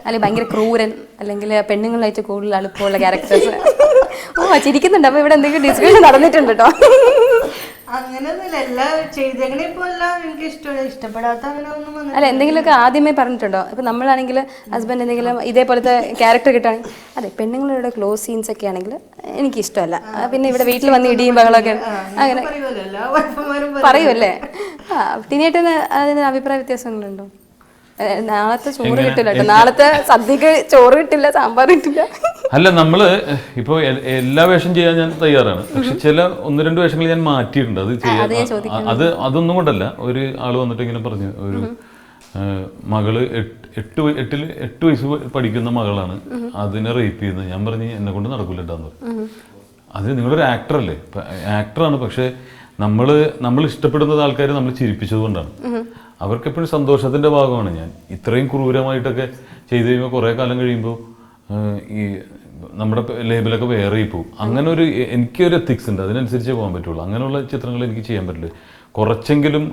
Speaker 1: അല്ലെങ്കിൽ ഭയങ്കര ക്രൂരൻ, അല്ലെങ്കിൽ പെണ്ണുങ്ങളായിട്ട് കൂടുതൽ അടുപ്പമുള്ള ക്യാരക്ടേഴ്സ്? ഓ ചിരിക്കുന്നുണ്ട്. അപ്പൊ ഇവിടെ എന്തെങ്കിലും ഡിസ്കഷൻ നടന്നിട്ടുണ്ട് കേട്ടോ.
Speaker 3: അങ്ങനെയൊന്നുമില്ല, എല്ലാം ചെയ്തങ്ങനെ ഇപ്പൊ എല്ലാം എനിക്ക് ഇഷ്ടമാണ്, ഇഷ്ടപ്പെടാത്ത അങ്ങനെ ഒന്നും വന്നില്ല.
Speaker 1: അല്ല എന്തെങ്കിലുമൊക്കെ ആദ്യമേ പറഞ്ഞിട്ടുണ്ടോ? ഇപ്പൊ നമ്മളാണെങ്കിൽ ഹസ്ബൻഡ് എന്തെങ്കിലും ഇതേപോലത്തെ ക്യാരക്ടർ കിട്ടുകയാണെങ്കിൽ, അതെ പെണ്ണുങ്ങളുടെ ക്ലോസ് സീൻസ് ഒക്കെ ആണെങ്കിൽ എനിക്ക് ഇഷ്ടമല്ല, പിന്നെ ഇവിടെ വീട്ടിൽ വന്ന് ഇടിയും ബഹളമൊക്കെ അങ്ങനെ പറയുമല്ലേ? ടിനിയേട്ടന് അതിന് അഭിപ്രായ വ്യത്യാസങ്ങളുണ്ടോ? നാളത്തെ ചോറ് കിട്ടില്ല കേട്ടോ, നാളത്തെ സദ്യക്ക് ചോറ് കിട്ടില്ല, സാമ്പാർ കിട്ടില്ല.
Speaker 2: അല്ല, നമ്മള് ഇപ്പൊ എല്ലാ വേഷം ചെയ്യാൻ ഞാൻ തയ്യാറാണ്, പക്ഷെ ചില 1-2 വേഷങ്ങൾ ഞാൻ മാറ്റിയിട്ടുണ്ട്. അത് ചെയ്യാൻ അതൊന്നും കൊണ്ടല്ല. ഒരു ആള് വന്നിട്ട് ഇങ്ങനെ പറഞ്ഞു, ഒരു മകള് 8 വയസ്സ് പഠിക്കുന്ന മകളാണ്, അതിനെ റേപ്പ് ചെയ്യുന്നത്. ഞാൻ പറഞ്ഞു എന്നെ കൊണ്ട് നടക്കൂലെന്ന് പറഞ്ഞു. അത് നിങ്ങളൊരു ആക്ടറല്ലേ, ആക്ടറാണ്, പക്ഷെ നമ്മൾ ഇഷ്ടപ്പെടുന്നത് ആൾക്കാർ നമ്മൾ ചിരിപ്പിച്ചത് കൊണ്ടാണ്. അവർക്കെപ്പോഴും സന്തോഷത്തിന്റെ ഭാഗമാണ് ഞാൻ. ഇത്രയും ക്രൂരമായിട്ടൊക്കെ ചെയ്ത് കഴിയുമ്പോൾ കുറേ കാലം കഴിയുമ്പോൾ ഈ നമ്മുടെ ലേബലൊക്കെ വേറെ പോകും. അങ്ങനെ എനിക്കൊരു എത്തിക്സ് ഉണ്ട്, അതിനനുസരിച്ചേ പോകാൻ പറ്റുള്ളൂ. അങ്ങനെയുള്ള ചിത്രങ്ങൾ എനിക്ക് ചെയ്യാൻ പറ്റില്ല. കുറച്ചെങ്കിലും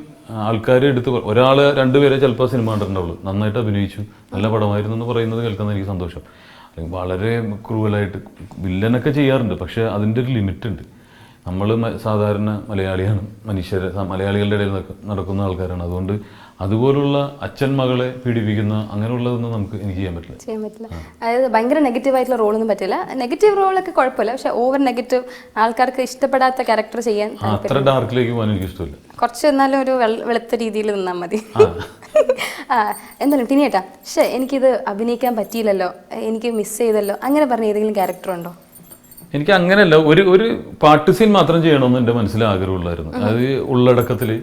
Speaker 2: ആൾക്കാരെ എടുത്ത്, 1-2 പേരെ ചിലപ്പോൾ സിനിമ കണ്ടിട്ടുണ്ടാവുള്ളൂ, നന്നായിട്ട് അഭിനയിച്ചു, നല്ല പടമായിരുന്നു എന്ന് പറയുന്നത് കേൾക്കാൻ എനിക്ക് സന്തോഷം. അല്ലെങ്കിൽ വളരെ ക്രൂവലായിട്ട് വില്ലനൊക്കെ ചെയ്യാറുണ്ട്, പക്ഷേ അതിൻ്റെ ഒരു ലിമിറ്റ് ഉണ്ട്. നമ്മൾ സാധാരണ മലയാളിയാണ്, മലയാളികളുടെ ഇടയിൽ നടക്കുന്ന ആൾക്കാരാണ്. അതുകൊണ്ട് അതുപോലുള്ള അച്ഛൻ മകളെ പീഡിപ്പിക്കുന്ന അങ്ങനെയുള്ളതൊന്നും എനിക്ക് ചെയ്യാൻ പറ്റില്ല.
Speaker 1: അതായത് ഭയങ്കര നെഗറ്റീവ് ആയിട്ടുള്ള റോളൊന്നും പറ്റില്ല. നെഗറ്റീവ് റോളൊക്കെ കുഴപ്പമില്ല, പക്ഷെ ഓവർ നെഗറ്റീവ് ആൾക്കാർക്ക് ഇഷ്ടപ്പെടാത്ത ക്യാരക്ടർ ചെയ്യാൻ
Speaker 2: അത്ര ഡാർക്കിലേക്ക് പോകാൻ എനിക്ക് ഇഷ്ടമില്ല.
Speaker 1: കുറച്ച് എന്നാലും ഒരു വെളുത്ത രീതിയിൽ നിന്നാൽ മതി. എന്തായാലും ടിനിയേട്ടാ, പക്ഷെ എനിക്കിത് അഭിനയിക്കാൻ പറ്റിയില്ലല്ലോ, എനിക്ക് മിസ് ചെയ്തല്ലോ, അങ്ങനെ പറഞ്ഞ ഏതെങ്കിലും ക്യാരക്ടർ ഉണ്ടോ?
Speaker 2: എനിക്ക് അങ്ങനെയല്ല, ഒരു പാട്ട് സീൻ മാത്രം ചെയ്യണമെന്ന് എൻ്റെ മനസ്സിൽ ആഗ്രഹമുള്ളായിരുന്നു. അത് ഉള്ളടക്കത്തില്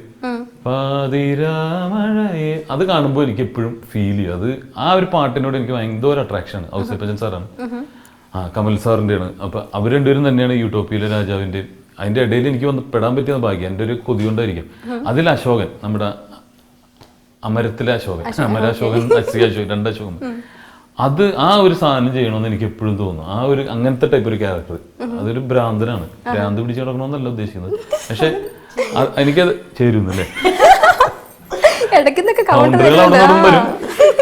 Speaker 2: പാതിരാമഴയെ അത് കാണുമ്പോൾ എനിക്ക് എപ്പോഴും ഫീൽ ചെയ്യും. അത് ആ ഒരു പാട്ടിനോട് എനിക്ക് ഭയങ്കര ഒരു അട്രാക്ഷനാണ്. ഔസേപ്പച്ചൻ സാറാണ്, കമൽ സാറിൻ്റെയാണ്. അപ്പൊ അവർ രണ്ടുപേരും തന്നെയാണ് യൂട്ടോപ്പിയിലെ രാജാവിൻ്റെ. അതിന്റെ ഇടയിൽ എനിക്ക് പെടാൻ പറ്റിയ ഭാഗ്യം എൻ്റെ ഒരു കൊതി കൊണ്ടായിരിക്കും. അതിൽ അശോകൻ, നമ്മുടെ അമരത്തിലെ അശോകൻ, അമരാശോകൻ, അശോകൻ, 2 അശോകൻ, അത് ആ ഒരു സാധനം ചെയ്യണമെന്ന് എനിക്ക് എപ്പോഴും തോന്നുന്നു. ആ ഒരു അങ്ങനത്തെ ടൈപ്പ് ഒരു ക്യാരക്ടർ, അതൊരു ഭ്രാന്തനാണ്. ഭ്രാന്ത് പിടിച്ച് നടക്കണമെന്നല്ല ഉദ്ദേശിക്കുന്നത്, പക്ഷെ എനിക്കത് ചേരുന്നല്ലേ.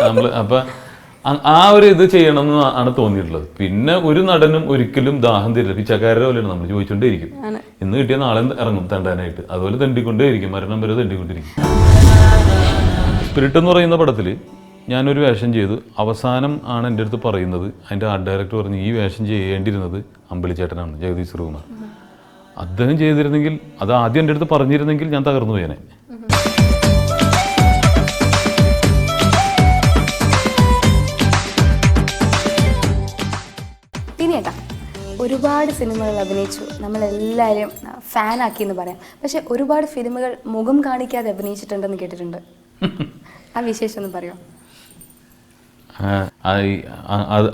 Speaker 2: നമ്മള് അപ്പൊ ആ ഒരു ഇത് ചെയ്യണമെന്ന് ആണ് തോന്നിയിട്ടുള്ളത്. പിന്നെ ഒരു നടനും ഒരിക്കലും ദാഹം തരില്ല. പിച്ചക്കാരുടെ പോലെയാണ്, നമ്മൾ ചോദിച്ചോണ്ടേയിരിക്കും. ഇന്ന് കിട്ടിയ നാളെ ഇറങ്ങും തണ്ടാനായിട്ട്, അതുപോലെ തെണ്ടിക്കൊണ്ടേയിരിക്കും, മരണം വരെ തെണ്ടിക്കൊണ്ടിരിക്കും. സ്പിരിറ്റ് എന്ന് പറയുന്ന പടത്തില് ഞാനൊരു വേഷം ചെയ്തു. അവസാനം ആണ് എൻ്റെ അടുത്ത് പറയുന്നത്, അതിൻ്റെ ആർട്ട് ഡയറക്ടർ പറഞ്ഞു ഈ വേഷം ചെയ്യേണ്ടിയിരുന്നത് അമ്പിളിച്ചേട്ടനാണ്, ജഗദീഷ് ശ്രീകുമാർ. അദ്ദേഹം ചെയ്തിരുന്നെങ്കിൽ, അത് ആദ്യം എൻ്റെ അടുത്ത് പറഞ്ഞിരുന്നെങ്കിൽ ഞാൻ തകർന്നു പോയേനെ.
Speaker 1: ടിനിയേട്ടാ, ഒരുപാട് സിനിമകൾ അഭിനയിച്ചു, നമ്മളെല്ലാവരും ഫാനാക്കി എന്ന് പറയാം. പക്ഷെ ഒരുപാട് ഫിലിമുകൾ മുഖം കാണിക്കാതെ അഭിനയിച്ചിട്ടുണ്ടെന്ന് കേട്ടിട്ടുണ്ട്. ആ വിശേഷം ഒന്ന് പറയുമോ?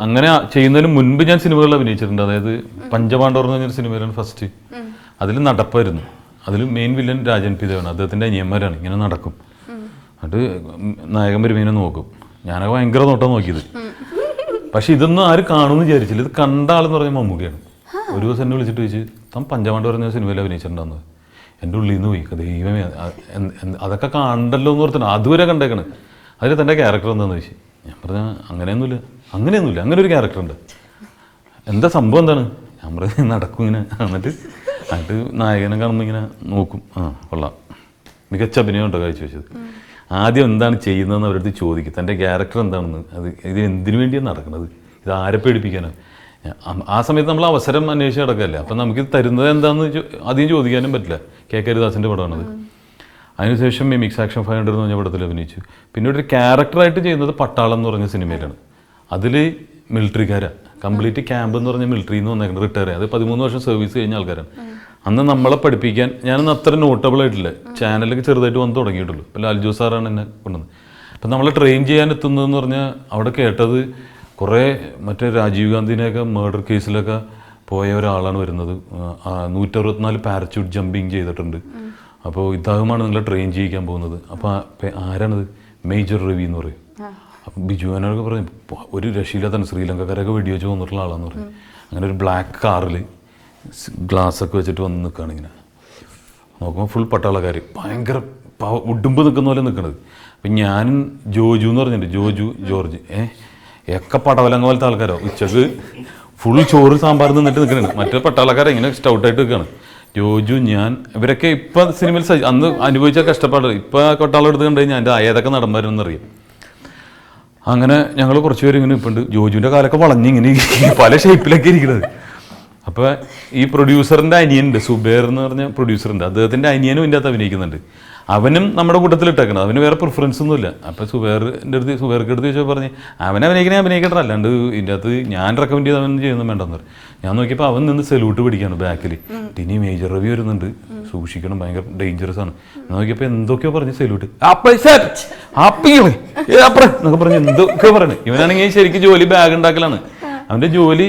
Speaker 2: അങ്ങനെ ചെയ്യുന്നതിന് മുൻപ് ഞാൻ സിനിമകളിൽ അഭിനയിച്ചിട്ടുണ്ട്. അതായത് പഞ്ചപാണ്ഡവർ എന്ന് പറഞ്ഞൊരു സിനിമയിലാണ് ഫസ്റ്റ്. അതിൽ നടപ്പായിരുന്നു. അതിൽ മെയിൻ വില്ലൻ രാജൻ പിതാവാണ്. അദ്ദേഹത്തിൻ്റെ അനിയന്മാരാണ്. ഇങ്ങനെ നടക്കും. എന്നിട്ട് നായകൻ വരുമ്പോൾ നോക്കും. ഞാനൊക്കെ ഭയങ്കര നോട്ടം നോക്കിയത്. പക്ഷെ ഇതൊന്നും ആരും കാണുമെന്ന് വിചാരിച്ചില്ല. ഇത് കണ്ട ആളെന്ന് പറഞ്ഞാൽ മമ്മൂക്കയാണ്. ഒരു ദിവസം എന്നെ വിളിച്ചിട്ട് ചോദിച്ചു, താൻ പഞ്ചപാണ്ഡവർ എന്ന സിനിമയിൽ അഭിനയിച്ചിട്ടുണ്ടെന്ന്. എൻ്റെ ഉള്ളിൽ നിന്ന് പോയി, ദൈവമേ അതൊക്കെ കണ്ടല്ലോ എന്ന് പറഞ്ഞിട്ട് അതുവരെ കണ്ടേക്കണ്. അതിൽ തൻ്റെ ക്യാരക്ടർ എന്താണെന്ന് ചോദിച്ചു. ഞാൻ പറഞ്ഞാൽ അങ്ങനെയൊന്നുമില്ല, അങ്ങനെ ഒരു ക്യാരക്ടറുണ്ട്. എന്താ സംഭവം എന്താണ്? ഞാൻ പറഞ്ഞ നടക്കും ഇങ്ങനെ. എന്നിട്ട് നായകനെ കാണുമ്പോൾ ഇങ്ങനെ നോക്കും. കൊള്ളാം, മികച്ച അഭിനയം ഉണ്ടോ കഴിച്ചു വെച്ചത്. ആദ്യം എന്താണ് ചെയ്യുന്നതെന്ന് അവരടുത്ത് ചോദിക്കും. തൻ്റെ ക്യാരക്ടർ എന്താണെന്ന്. ഇത് എന്തിനു വേണ്ടിയാണ് നടക്കുന്നത്? ഇത് ആരെ പേടിപ്പിക്കാനാണ്? ആ സമയത്ത് നമ്മൾ അവസരം അന്വേഷിച്ച് നടക്കല്ലേ. അപ്പം നമുക്കിത് തരുന്നത് എന്താണെന്ന് അധികം ചോദിക്കാനും പറ്റില്ല. കെ ഹരിദാസിൻ്റെ പടമാണത്. അതിനുശേഷം മിമിക്സ് ആക്ഷൻ 500 എന്ന് പറഞ്ഞ പടത്തിൽ അഭിനയിച്ചു. പിന്നെ ഒരു ക്യാരക്ടറായിട്ട് ചെയ്യുന്നത് പട്ടാളം എന്ന് പറഞ്ഞ സിനിമയിലാണ്. അതിൽ മിലിറ്ററിക്കാരാണ്, കംപ്ലീറ്റ് ക്യാമ്പ് എന്ന് പറഞ്ഞ മിലിറ്ററിയിൽ നിന്ന് വന്നേക്കുന്നത്, റിട്ടയർ അത് 13 വർഷം സർവീസ് കഴിഞ്ഞ ആൾക്കാരാണ്. അന്ന് നമ്മളെ പഠിപ്പിക്കാൻ ഞാനൊന്നും അത്ര നോട്ടബിൾ ആയിട്ടില്ല. ചാനലൊക്കെ ചെറുതായിട്ട് വന്ന് തുടങ്ങിയിട്ടുള്ളൂ. ഇപ്പോൾ ലാൽ ജോസ് സാറാണ് എന്നെ കൊണ്ടുവന്നത്. അപ്പം നമ്മളെ ട്രെയിൻ ചെയ്യാൻ എത്തുന്നതെന്ന് പറഞ്ഞാൽ അവിടെ കേട്ടത് കുറേ മറ്റേ രാജീവ് ഗാന്ധിനെയൊക്കെ മർഡർ കേസിലൊക്കെ പോയ ഒരാളാണ് വരുന്നത്. 164 പാരച്യൂട്ട് ജമ്പിങ് ചെയ്തിട്ടുണ്ട്. അപ്പോൾ ഇദ്ദേഹമാണ് നിങ്ങളെ ട്രെയിൻ ചെയ്യിക്കാൻ പോകുന്നത്. അപ്പോൾ ആരാണത്? മേജർ രവി എന്ന് പറയും. അപ്പം ബിജുവാനൊക്കെ പറയും ഒരു രക്ഷയില്ലാത്ത ശ്രീലങ്കക്കാരൊക്കെ വെടിവെച്ച് വന്നിട്ടുള്ള ആളാന്ന് പറയും. അങ്ങനെ ഒരു ബ്ലാക്ക് കാറിൽ ഗ്ലാസ്സൊക്കെ വെച്ചിട്ട് വന്ന് നിൽക്കുകയാണ്. ഇങ്ങനെ നോക്കുമ്പോൾ ഫുൾ പട്ടാളക്കാർ ഭയങ്കര ഉടുമ്പ് നിൽക്കുന്ന പോലെ നിൽക്കണത്. അപ്പം ഞാൻ ജോജു എന്ന് പറഞ്ഞിട്ടുണ്ട്, ജോർജ് ഒക്കെ പടവലങ്ങ പോലത്തെ ആൾക്കാരോ. ഉച്ചക്ക് ഫുൾ ചോറ് സാമ്പാർ നിന്നിട്ട് നിൽക്കണേ. മറ്റേ പട്ടാളക്കാരെ ഇങ്ങനെ സ്റ്റൗട്ടായിട്ട് നിൽക്കുകയാണ്. ജോജു, ഞാൻ, ഇവരൊക്കെ ഇപ്പം സിനിമയിൽ അന്ന് അനുഭവിച്ച കഷ്ടപ്പാട് ഇപ്പം പട്ടാളം എടുത്ത് കണ്ടു കഴിഞ്ഞാൽ എൻ്റെ ഏതൊക്കെ നടന്മാരെന്നറിയാം. അങ്ങനെ ഞങ്ങൾ കുറച്ച് പേര് ഇങ്ങനെ ഇപ്പുണ്ട്. ജോജുവിൻ്റെ കാലൊക്കെ വളഞ്ഞിങ്ങനെ പല ഷേപ്പിലൊക്കെ ഇരിക്കുന്നത്. അപ്പോൾ ഈ പ്രൊഡ്യൂസറിൻ്റെ അനിയനുണ്ട്, സുബേർ എന്ന് പറഞ്ഞ പ്രൊഡ്യൂസറുണ്ട്. അദ്ദേഹത്തിൻ്റെ അനിയനും ഇതിൻ്റെ അകത്ത് അഭിനയിക്കുന്നുണ്ട്. അവനും നമ്മുടെ കൂട്ടത്തിൽ ഇട്ടേക്കണം. അവന് വേറെ പ്രിഫറൻസ് ഒന്നുമില്ല. അപ്പോൾ സുബേർക്ക് അടുത്ത് ചോദിച്ചാൽ പറഞ്ഞ് അവൻ അഭിനയിക്കട്ടെ, അല്ലാണ്ട് ഇതിൻ്റെ അകത്ത് ഞാൻ റെക്കമെൻഡ് ചെയ്ത് അവൻ ചെയ്യുന്നത് വേണ്ടെന്ന് പറയും. ഞാൻ നോക്കിയപ്പോൾ അവൻ നിന്ന് സല്യൂട്ട് പിടിക്കുകയാണ് ബാക്കിൽ. ടിനി മേജർ രവി വരുന്നുണ്ട്, സൂക്ഷിക്കണം, ഭയങ്കര ഡേഞ്ചറസ് ആണ്. ഞാൻ നോക്കിയപ്പോൾ എന്തൊക്കെയോ പറഞ്ഞ് സല്യൂട്ട് എന്നൊക്കെ പറഞ്ഞ് എന്തൊക്കെയോ പറയണേ. ഇവനാണെങ്കിൽ ശരിക്കും ജോലി ബാഗ് ഉണ്ടാക്കലാണ്. അവൻ്റെ ജോലി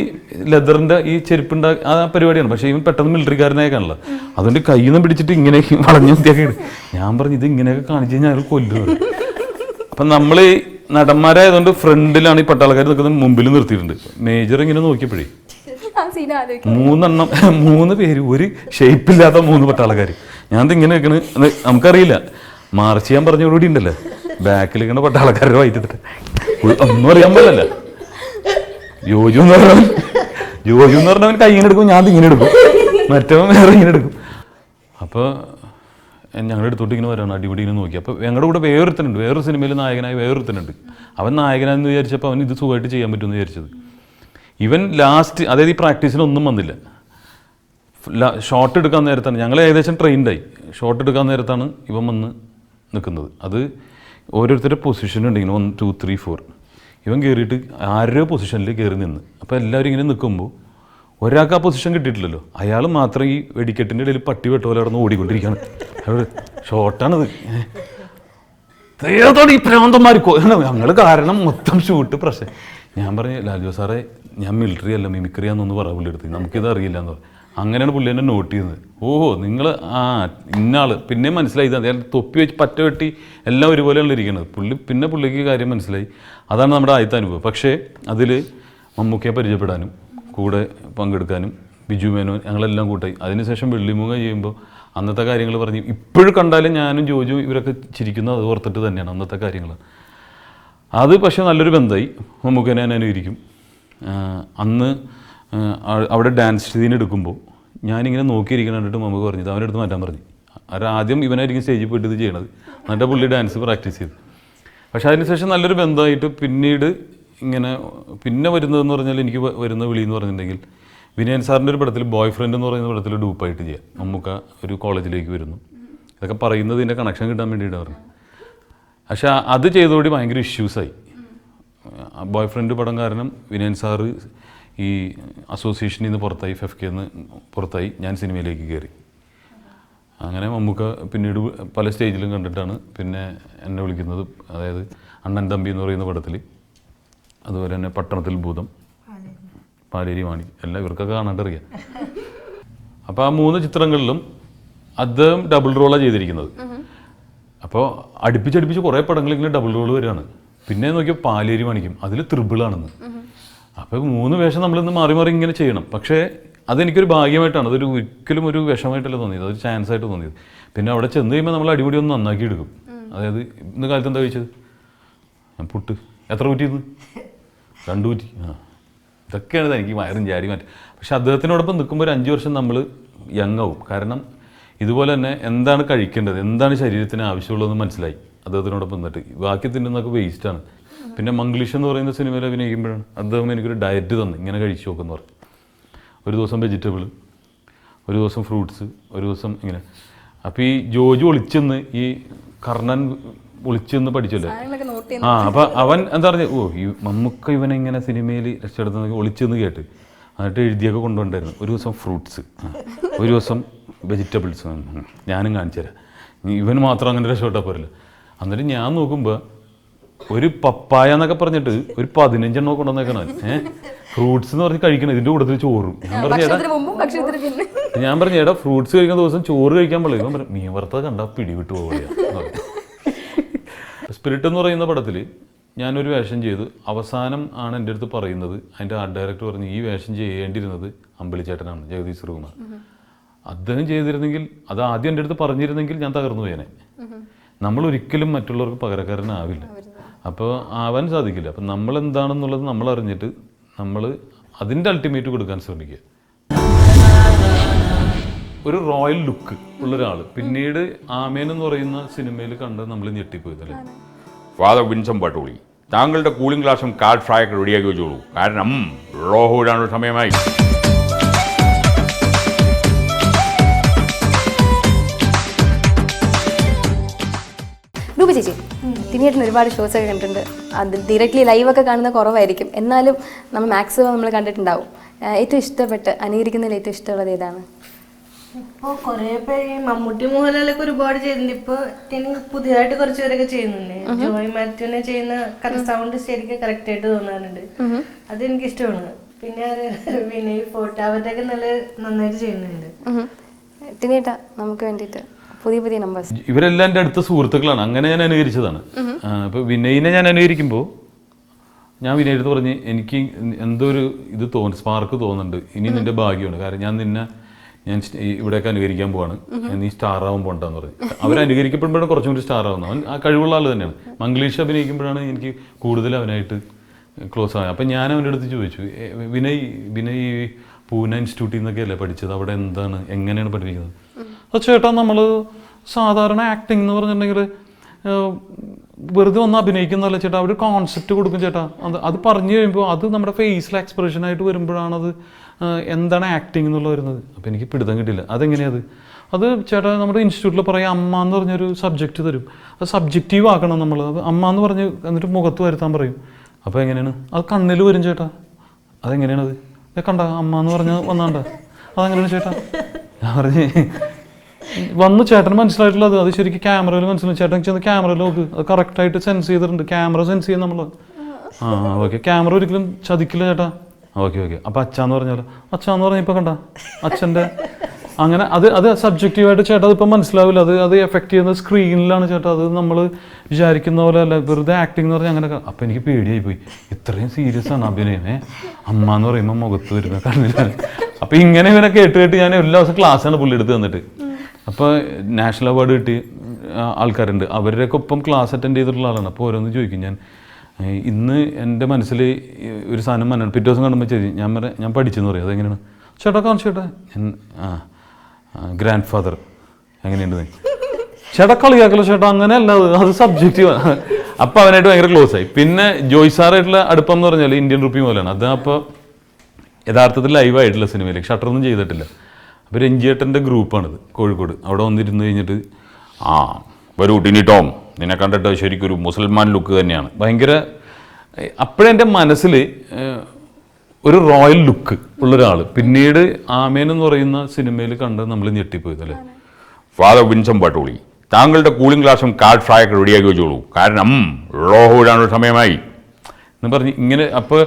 Speaker 2: ലെതറിൻ്റെ ഈ ചെരുപ്പുണ്ടാ ആ പരിപാടിയാണ്. പക്ഷേ ഇവൻ പെട്ടെന്ന് മിലിറ്ററിക്കാരനായേക്കാണല്ലോ. അതുകൊണ്ട് കയ്യിൽ നിന്ന് പിടിച്ചിട്ട് ഇങ്ങനെ വളഞ്ഞു വൃത്തിയാക്കിയാണ്. ഞാൻ പറഞ്ഞു ഇത് ഇങ്ങനെയൊക്കെ കാണിച്ചു കഴിഞ്ഞാൽ അയാൾ കൊല്ലുന്നത്. അപ്പം നമ്മൾ നടന്മാരായതുകൊണ്ട് ഫ്രണ്ടിലാണ് ഈ പട്ടാളക്കാർ നിൽക്കുന്നത്, മുമ്പിൽ നിർത്തിയിട്ടുണ്ട്. മേജർ ഇങ്ങനെ നോക്കിയപ്പോഴേ 3 പേര്, ഒരു ഷേപ്പില്ലാത്ത 3 പട്ടാളക്കാർ. ഞാൻ ഇങ്ങനെ നിൽക്കണ്, നമുക്കറിയില്ല. മാർച്ച് ചെയ്യാൻ പറഞ്ഞോടുകൂടി ഉണ്ടല്ലോ ബാക്കിൽ ഇങ്ങനെ പട്ടാളക്കാരുടെ വൈറ്റിട്ട് ഒന്നും അറിയാൻ പാടില്ല. ജോജു എന്ന് പറഞ്ഞവൻ കൈ ഇങ്ങനെ എടുക്കും, ഞാൻ ഇങ്ങനെ എടുക്കും, മറ്റവൻ വേറെ ഇങ്ങനെ എടുക്കും. അപ്പോൾ ഞങ്ങളുടെ അടുത്തോട്ട് ഇങ്ങനെ വരാണ്, അടിപൊളി ഇങ്ങനെ നോക്കി. അപ്പോൾ ഞങ്ങളുടെ കൂടെ വേറൊരുത്തനുണ്ട്, വേറൊരു സിനിമയിൽ നായകനായ വേറൊരുത്തനുണ്ട്. അവൻ നായകനായെന്ന് വിചാരിച്ചപ്പോൾ അവൻ ഇത് സുഖമായിട്ട് ചെയ്യാൻ പറ്റുമെന്ന് വിചാരിച്ചത്. ഇവൻ ലാസ്റ്റ്, അതായത് ഈ പ്രാക്ടീസിനൊന്നും വന്നില്ല. ഷോട്ട് എടുക്കാൻ നേരത്താണ് ഞങ്ങൾ ഏകദേശം ട്രെയിൻഡായി. ഷോട്ട് എടുക്കാൻ നേരത്താണ് ഇവൻ വന്ന് നിൽക്കുന്നത്. അത് ഓരോരുത്തരുടെ പൊസിഷൻ ഉണ്ട് ഇങ്ങനെ 1 2 3 4. ഇവൻ കയറിയിട്ട് ആരോ പൊസിഷനിൽ കയറി നിന്ന്. അപ്പോൾ എല്ലാവരും ഇങ്ങനെ നിൽക്കുമ്പോൾ ഒരാൾക്ക് ആ പൊസിഷൻ കിട്ടിയിട്ടില്ലല്ലോ. അയാൾ മാത്രം ഈ വെടിക്കെട്ടിൻ്റെ ഇടയിൽ പട്ടി വെട്ട പോലെ നടന്ന് ഓടിക്കൊണ്ടിരിക്കുകയാണ്. അവിടെ ഷോട്ടാണിത്. ഈ പ്രാന്തന്മാർക്കോ ഞങ്ങൾ കാരണം മൊത്തം ഷൂട്ട് പ്രശ്നം. ഞാൻ പറഞ്ഞു ലാൽ ജോസ് സാറേ, ഞാൻ മിലിറ്ററി അല്ല മിമിക്രി ആണെന്നൊന്ന് പറയാം പുള്ളിയെടുത്ത്, നമുക്കിത് അറിയില്ല എന്ന് പറഞ്ഞു. അങ്ങനെയാണ് പുള്ളി എന്നെ നോട്ട് ചെയ്യുന്നത്. ഓഹോ നിങ്ങൾ ഇന്നാൾ പിന്നെ മനസ്സിലായി, അദ്ദേഹം തൊപ്പി വെച്ച് പറ്റ വെട്ടി എല്ലാം ഒരുപോലെയാണ് ഇരിക്കുന്നത്. പുള്ളിക്ക് കാര്യം മനസ്സിലായി. അതാണ് നമ്മുടെ ആദ്യത്തെ അനുഭവം. പക്ഷേ അതിൽ മമ്മൂക്കയെ പരിചയപ്പെടാനും കൂടെ പങ്കെടുക്കാനും ബിജു മേനോൻ ഞങ്ങളെല്ലാം കൂട്ടായി. അതിനുശേഷം വെള്ളിമൂങ്ങ ചെയ്യുമ്പോൾ അന്നത്തെ കാര്യങ്ങൾ പറഞ്ഞ് ഇപ്പോഴും കണ്ടാലും ഞാനും ജോജു ഇവരൊക്കെ ചിരിക്കുന്നത് അത് ഓർത്തിട്ട് തന്നെയാണ് അന്നത്തെ കാര്യങ്ങൾ. അത് പക്ഷേ നല്ലൊരു ബന്ധമായി. മമ്മൂക്കനെ ഞാൻ അനുകരിക്കും. അന്ന് അവിടെ ഡാൻസ് സീൻ എടുക്കുമ്പോൾ ഞാനിങ്ങനെ നോക്കിയിരിക്കണം കണ്ടിട്ട് മമ്മൂക്ക പറഞ്ഞത് അവൻ്റെ അടുത്ത് മാറ്റാൻ പറഞ്ഞു. ആദ്യം ഇവനായിരിക്കും സ്റ്റേജിൽ പോയിട്ട് ഇത് ചെയ്യണത്, എന്നിട്ട് പുള്ളി ഡാൻസ് പ്രാക്ടീസ് ചെയ്തു. പക്ഷേ അതിനുശേഷം നല്ലൊരു ബന്ധമായിട്ട് പിന്നീട് ഇങ്ങനെ പിന്നെ വരുന്നതെന്ന് പറഞ്ഞാൽ എനിക്ക് വരുന്ന വിളി എന്ന് പറഞ്ഞിട്ടുണ്ടെങ്കിൽ വിനയൻ സാറിൻ്റെ ഒരു പടത്തിൽ ബോയ് ഫ്രണ്ട് എന്ന് പറയുന്ന പടത്തിൽ ഡൂപ്പായിട്ട് ചെയ്യാം. മമ്മൂക്ക ഒരു കോളേജിലേക്ക് വരുന്നു. ഇതൊക്കെ പറയുന്നതിൻ്റെ കണക്ഷൻ കിട്ടാൻ വേണ്ടിയിട്ട് പറഞ്ഞു. പക്ഷെ അത് ചെയ്തോടി ഭയങ്കര ഇഷ്യൂസായി. ബോയ് ഫ്രണ്ട് പടം കാരണം വിനയൻ സാറ് ഈ അസോസിയേഷനിൽ നിന്ന് പുറത്തായി, ഫെഫ്കെന്ന് പുറത്തായി, ഞാൻ സിനിമയിലേക്ക് കയറി. അങ്ങനെ മമ്മൂക്ക പിന്നീട് പല സ്റ്റേജിലും കണ്ടിട്ടാണ് പിന്നെ എന്നെ വിളിക്കുന്നത്. അതായത് അണ്ണൻ തമ്പി എന്ന് പറയുന്ന പടത്തിൽ, അതുപോലെ തന്നെ പട്ടണത്തിൽ ഭൂതം, പാലേരി വാണി, എല്ലാം ഇവർക്കൊക്കെ കാണാണ്ടറിയാം. അപ്പോൾ ആ 3 ചിത്രങ്ങളിലും അദ്ദേഹം ഡബിൾ റോളാണ് ചെയ്തിരിക്കുന്നത്. അപ്പോൾ അടുപ്പിച്ചടുപ്പിച്ച് കുറേ പടങ്ങൾ ഇങ്ങനെ ഡബിൾ റോൾ വരികയാണ്. പിന്നെ നോക്കിയാൽ പാലേരി വാണിക്കും അതിൽ ത്രിബിളാണെന്ന്. അപ്പോൾ 3 വേഷം നമ്മളിന്ന് മാറി മാറി ഇങ്ങനെ ചെയ്യണം. പക്ഷേ അതെനിക്കൊരു ഭാഗ്യമായിട്ടാണ്, അതൊരു ഒരിക്കലും ഒരു വിഷമമായിട്ടല്ല തോന്നിയത്, അതൊരു ചാൻസ് ആയിട്ട് തോന്നിയത്. പിന്നെ അവിടെ ചെന്ന് കഴിയുമ്പോൾ നമ്മൾ അടിപൊളി ഒന്ന് നന്നാക്കി എടുക്കും. അതായത് ഇന്ന് കാലത്ത് എന്താ കഴിച്ചത്? ഞാൻ പുട്ട്. എത്ര ഊറ്റിന്ന്? 2 ഊറ്റി. ഇതൊക്കെയാണ് എനിക്ക് വയറും ചാടി മാറ്റി. പക്ഷെ അദ്ദേഹത്തിനോടൊപ്പം നിൽക്കുമ്പോൾ ഒരു 5 വർഷം നമ്മൾ യങ് ആവും. കാരണം ഇതുപോലെ തന്നെ എന്താണ് കഴിക്കേണ്ടത്, എന്താണ് ശരീരത്തിന് ആവശ്യമുള്ളതെന്ന് മനസ്സിലായി അദ്ദേഹത്തിനോടൊപ്പം നിന്നിട്ട്. ബാക്കി തിന്നുന്നതൊക്കെ വേസ്റ്റാണ്. പിന്നെ മംഗ്ലീഷ് എന്ന് പറയുന്ന സിനിമയിൽ അഭിനയിക്കുമ്പോഴാണ് അദ്ദേഹം എനിക്കൊരു ഡയറ്റ് തന്നു, ഇങ്ങനെ കഴിച്ചു നോക്കുമെന്ന് പറഞ്ഞു. ഒരു ദിവസം വെജിറ്റബിൾ, ഒരു ദിവസം ഫ്രൂട്ട്സ്, ഒരു ദിവസം ഇങ്ങനെ. അപ്പോൾ ഈ ജോജു ഒളിച്ചെന്ന്, ഈ കർണൻ ഒളിച്ചെന്ന് പഠിച്ചല്ലേ. അപ്പോൾ അവൻ എന്താ പറഞ്ഞ, ഈ മമ്മൂക്ക ഇവനെ ഇങ്ങനെ സിനിമയിൽ രക്ഷപ്പെടുത്തുന്ന ഒളിച്ചെന്ന് കേട്ട് എന്നിട്ട് എഴുതിയൊക്കെ കൊണ്ടുവന്നായിരുന്നു. ഒരു ദിവസം ഫ്രൂട്ട്സ്, ഒരു ദിവസം വെജിറ്റബിൾസ്, ഞാനും കാണിച്ചു തരാം, ഇവന് മാത്രം അങ്ങനെ രക്ഷപ്പെട്ടാൽ പോരല്ലോ. എന്നിട്ട് ഞാൻ നോക്കുമ്പോൾ ഒരു പപ്പായ എന്നൊക്കെ പറഞ്ഞിട്ട് ഒരു 15 എണ്ണം കൊണ്ടുവന്നേക്കണം. ഫ്രൂട്ട്സ് എന്ന് പറഞ്ഞ് കഴിക്കണം, ഇതിൻ്റെ കൂട്ടത്തിൽ ചോറും. ഞാൻ പറഞ്ഞു ചേട്ടാ ഫ്രൂട്ട്സ് കഴിക്കുന്ന ദിവസം ചോറ് കഴിക്കാൻ പാടില്ല. ഇവൻ പറഞ്ഞു മീൻ വറുത്തത് കണ്ടാൽ പിടിവിട്ട് പോവുകയാണ്. സ്പിരിറ്റ് എന്ന് പറയുന്ന പടത്തിൽ ഞാനൊരു വേഷം ചെയ്ത് അവസാനം ആണ് എൻ്റെ അടുത്ത് പറയുന്നത്, അതിൻ്റെ ആർട്ട് ഡയറക്ടർ പറഞ്ഞു ഈ വേഷം ചെയ്യേണ്ടിയിരുന്നത് അമ്പിളിച്ചേട്ടനാണ്, ജഗദീഷ് ശ്രീകുമാർ. അദ്ദേഹം ചെയ്തിരുന്നെങ്കിൽ, അത് ആദ്യം എൻ്റെ അടുത്ത് പറഞ്ഞിരുന്നെങ്കിൽ ഞാൻ തകർന്നു പോയേനെ. നമ്മൾ ഒരിക്കലും മറ്റുള്ളവർക്ക് പകരക്കാരനാവില്ല, അപ്പോൾ ആവാൻ സാധിക്കില്ല. അപ്പം നമ്മൾ എന്താണെന്നുള്ളത് നമ്മൾ അറിഞ്ഞിട്ട് നമ്മൾ അതിൻ്റെ അൾട്ടിമേറ്റ് കൊടുക്കാൻ ശ്രമിക്കുക. ഒരു റോയൽ ലുക്ക് ഉള്ളൊരാൾ പിന്നീട് ആമേൻ എന്ന് പറയുന്ന സിനിമയിൽ കണ്ട് നമ്മൾ ഞെട്ടിപ്പോയതല്ലേ.
Speaker 4: ഫാദർ വിൻസം പട്ടോളി, താങ്കളുടെ കൂളിംഗ് ഗ്ലാസും കാർ ഫ്രൈയൊക്കെ റെഡിയാക്കി വെച്ചോളൂ, കാരണം റോഹ് ഇടാനുള്ള സമയമായി.
Speaker 1: രൂപ ചേച്ചി, തിരിയേട്ടൻ ഒരുപാട് ഷോസ് ഒക്കെ കണ്ടിട്ടുണ്ട്. അത് ഡയറക്റ്റ്ലി ലൈവൊക്കെ കാണുന്ന കുറവായിരിക്കും, എന്നാലും നമ്മൾ മാക്സിമം നമ്മൾ കണ്ടിട്ടുണ്ടാവും. ഏറ്റവും ഇഷ്ടപ്പെട്ട് അനുകരിക്കുന്നതിൽ ഏറ്റവും ഇഷ്ടമുള്ളത് ഏതാണ്?
Speaker 3: ഇപ്പോൾ കുറേ പേര് മമ്മൂട്ടി മോഹൻലാലൊക്കെ ഒരുപാട് ചെയ്യുന്നുണ്ട്. ഇപ്പോൾ എനിക്ക് പുതിയതായിട്ട് കുറച്ച് പേരൊക്കെ ചെയ്യുന്നുണ്ട്. ജോയ് മാത്യുവിനെ ചെയ്യുന്ന സൗണ്ട് ശരിക്കും കറക്റ്റ് ആയിട്ട് തോന്നാറുണ്ട്, അതെനിക്ക് ഇഷ്ടമാണ്. പിന്നെ വിനയ് ഫോട്ടോ അവരുടെയൊക്കെ നന്നായിട്ട് ചെയ്യുന്നുണ്ട്.
Speaker 1: തിരിയേട്ട നമുക്ക് വേണ്ടിയിട്ട് പുതിയ നമ്പേഴ്സ്.
Speaker 2: ഇവരെല്ലാം എൻ്റെ അടുത്ത സുഹൃത്തുക്കളാണ്, അങ്ങനെ ഞാൻ അനുകരിച്ചതാണ്. ഇപ്പോൾ വിനയിനെ ഞാൻ അനുകരിക്കുമ്പോൾ ഞാൻ വിനയടുത്ത് പറഞ്ഞ് എനിക്ക് എന്തോ ഒരു ഇത് സ്പാർക്ക് തോന്നുന്നുണ്ട്, ഇനി നിൻ്റെ ഭാഗ്യമാണ്, കാരണം ഞാൻ ഇവിടെയൊക്കെ അനുകരിക്കാൻ പോവാണ്, നീ സ്റ്റാർ ആവാൻ പോകണ്ടെന്ന് പറഞ്ഞു. അവരനുകരിക്കപ്പെടുമ്പോഴാണ് കുറച്ചും കൂടി സ്റ്റാർ ആവുന്നത്. അവൻ ആ കഴിവുള്ള ആൾ തന്നെയാണ്. മംഗ്ലീഷ് അഭിനയിക്കുമ്പോഴാണ് എനിക്ക് കൂടുതൽ അവനായിട്ട് ക്ലോസ് ആയത്. അപ്പം ഞാൻ അവൻ്റെ അടുത്ത് ചോദിച്ചു, വിനയ് പൂന ഇൻസ്റ്റിറ്റ്യൂട്ടിൽ നിന്നൊക്കെ അല്ലേ പഠിച്ചത്, അവിടെ എന്താണ് എങ്ങനെയാണ് പഠിപ്പിക്കുന്നത്? അത് ചേട്ടാ നമ്മൾ സാധാരണ ആക്ടിങ് എന്ന് പറഞ്ഞിട്ടുണ്ടെങ്കിൽ വെറുതെ ഒന്ന് അഭിനയിക്കുന്നതല്ല ചേട്ടാ, അവർ കോൺസെപ്റ്റ് കൊടുക്കും ചേട്ടാ. അത് പറഞ്ഞു കഴിയുമ്പോൾ അത് നമ്മുടെ ഫേസിൽ എക്സ്പ്രഷനായിട്ട് വരുമ്പോഴാണത് എന്താണ് ആക്ടിങ് എന്നുള്ള വരുന്നത്. അപ്പോൾ എനിക്ക് പിടുത്തം കിട്ടില്ല, അതെങ്ങനെയത്? അത് ചേട്ടാ നമ്മുടെ ഇൻസ്റ്റിറ്റ്യൂട്ടിൽ പറയാം അമ്മ എന്ന് പറഞ്ഞൊരു സബ്ജക്റ്റ് തരും, അത് സബ്ജക്റ്റീവ് ആക്കണം നമ്മൾ. അത് അമ്മ എന്ന് പറഞ്ഞ് എന്നിട്ട് മുഖത്ത് വരുത്താൻ പറയും. അപ്പോൾ എങ്ങനെയാണ് അത്? കണ്ണിൽ വരും ചേട്ടാ. അതെങ്ങനെയാണത്? കണ്ട അമ്മ എന്ന് പറഞ്ഞാൽ വന്നാണ്ട, അതെങ്ങനെയാണ് ചേട്ടാ? ഞാൻ പറഞ്ഞ് വന്നു ചേട്ടന് മനസ്സിലായിട്ടുള്ളത് അത് ശരിക്കും ക്യാമറയിൽ മനസ്സിലായി. ചേട്ടൻ ചെന്ന് ക്യാമറയിൽ നോക്ക്, അത് കറക്റ്റായിട്ട് സെൻസ് ചെയ്തിട്ടുണ്ട്. ക്യാമറ സെൻസ് ചെയ്യും നമ്മൾ. ഓക്കെ, ക്യാമറ ഒരിക്കലും ചതിക്കില്ല ചേട്ടാ. ഓക്കെ. അപ്പം അച്ഛാന്ന് പറഞ്ഞാൽ അച്ഛാന്ന് പറഞ്ഞാൽ ഇപ്പം കണ്ട അച്ഛൻ്റെ അങ്ങനെ അത് സബ്ജക്റ്റീവായിട്ട് ചേട്ടാ അതിപ്പം മനസ്സിലാവില്ല. അത് എഫക്റ്റ് ചെയ്യുന്നത് സ്ക്രീനിലാണ് ചേട്ടാ. അത് നമ്മൾ വിചാരിക്കുന്ന പോലെ അല്ല, വെറുതെ ആക്ടിങ് എന്ന് പറഞ്ഞാൽ അങ്ങനെ. അപ്പം എനിക്ക് പേടിയായി പോയി, ഇത്രയും സീരിയസ് ആണ് അഭിനയം. അമ്മ എന്ന് പറയുമ്പോൾ മുഖത്ത് വരുന്ന കണ്ണിലാണ്. അപ്പം ഇങ്ങനെ ഇവനെ കേട്ട് ഞാൻ എല്ലാ ദിവസം ക്ലാസ്സാണ് പുള്ളി എടുത്ത് തന്നിട്ട്. അപ്പോൾ നാഷണൽ അവാർഡ് കിട്ടി ആൾക്കാരുണ്ട്, അവരുടെയൊക്കെ ഒപ്പം ക്ലാസ് അറ്റൻഡ് ചെയ്തിട്ടുള്ള ആളാണ്. അപ്പോൾ ഓരോന്ന് ചോദിക്കും. ഇന്ന് എൻ്റെ മനസ്സിൽ ഒരു സാധനം മനസ്സിലാണ്, പിറ്റേ ദിവസം കാണുമ്പോൾ ശരി ഞാൻ പഠിച്ചെന്ന് പറയും. അതെങ്ങനെയാണ് ചേട്ടാ? കാണിച്ചു ചേട്ടാ. ഗ്രാൻഡ് ഫാദർ എങ്ങനെയുണ്ട് ചേട്ടാ? കളിയാക്കല്ലോ ചേട്ടാ, അങ്ങനെയല്ല, അത് സബ്ജക്റ്റീവാണ്. അപ്പോൾ അവനായിട്ട് ഭയങ്കര ക്ലോസ് ആയി. പിന്നെ ജോയ് സാറായിട്ടുള്ള അടുപ്പം എന്ന് പറഞ്ഞാൽ ഇന്ത്യൻ റുപ്പി മുതലാണ്. അത് അപ്പോൾ യഥാർത്ഥത്തിൽ ലൈവായിട്ടുള്ള സിനിമയിലേക്ക് ഷട്ടറൊന്നും ചെയ്തിട്ടില്ല. അപ്പോൾ രഞ്ജിയേട്ടൻ്റെ ഗ്രൂപ്പാണിത് കോഴിക്കോട്. അവിടെ വന്നിരുന്ന് കഴിഞ്ഞിട്ട്
Speaker 4: ആ വരൂ ടിനി ടോം, നിന്നെ കണ്ടിട്ട് ശരിക്കും ഒരു മുസൽമാൻ ലുക്ക് തന്നെയാണ്.
Speaker 2: ഭയങ്കര അപ്പോഴെൻ്റെ മനസ്സിൽ ഒരു റോയൽ ലുക്ക് ഉള്ളൊരാൾ. പിന്നീട് ആമേൻ എന്ന് പറയുന്ന സിനിമയിൽ കണ്ട് നമ്മൾ ഞെട്ടിപ്പോയത് അല്ലേ.
Speaker 4: ഫാദർ വിൻസം പാട്ടോളി, താങ്കളുടെ കൂളിംഗ് ഗ്ലാസും കാർഡ് ഫ്രൈയൊക്കെ റെഡിയാക്കി വെച്ചോളൂ, കാരണം ലോഹ വിടാനുള്ള സമയമായി
Speaker 2: എന്ന് പറഞ്ഞ് ഇങ്ങനെ. അപ്പോൾ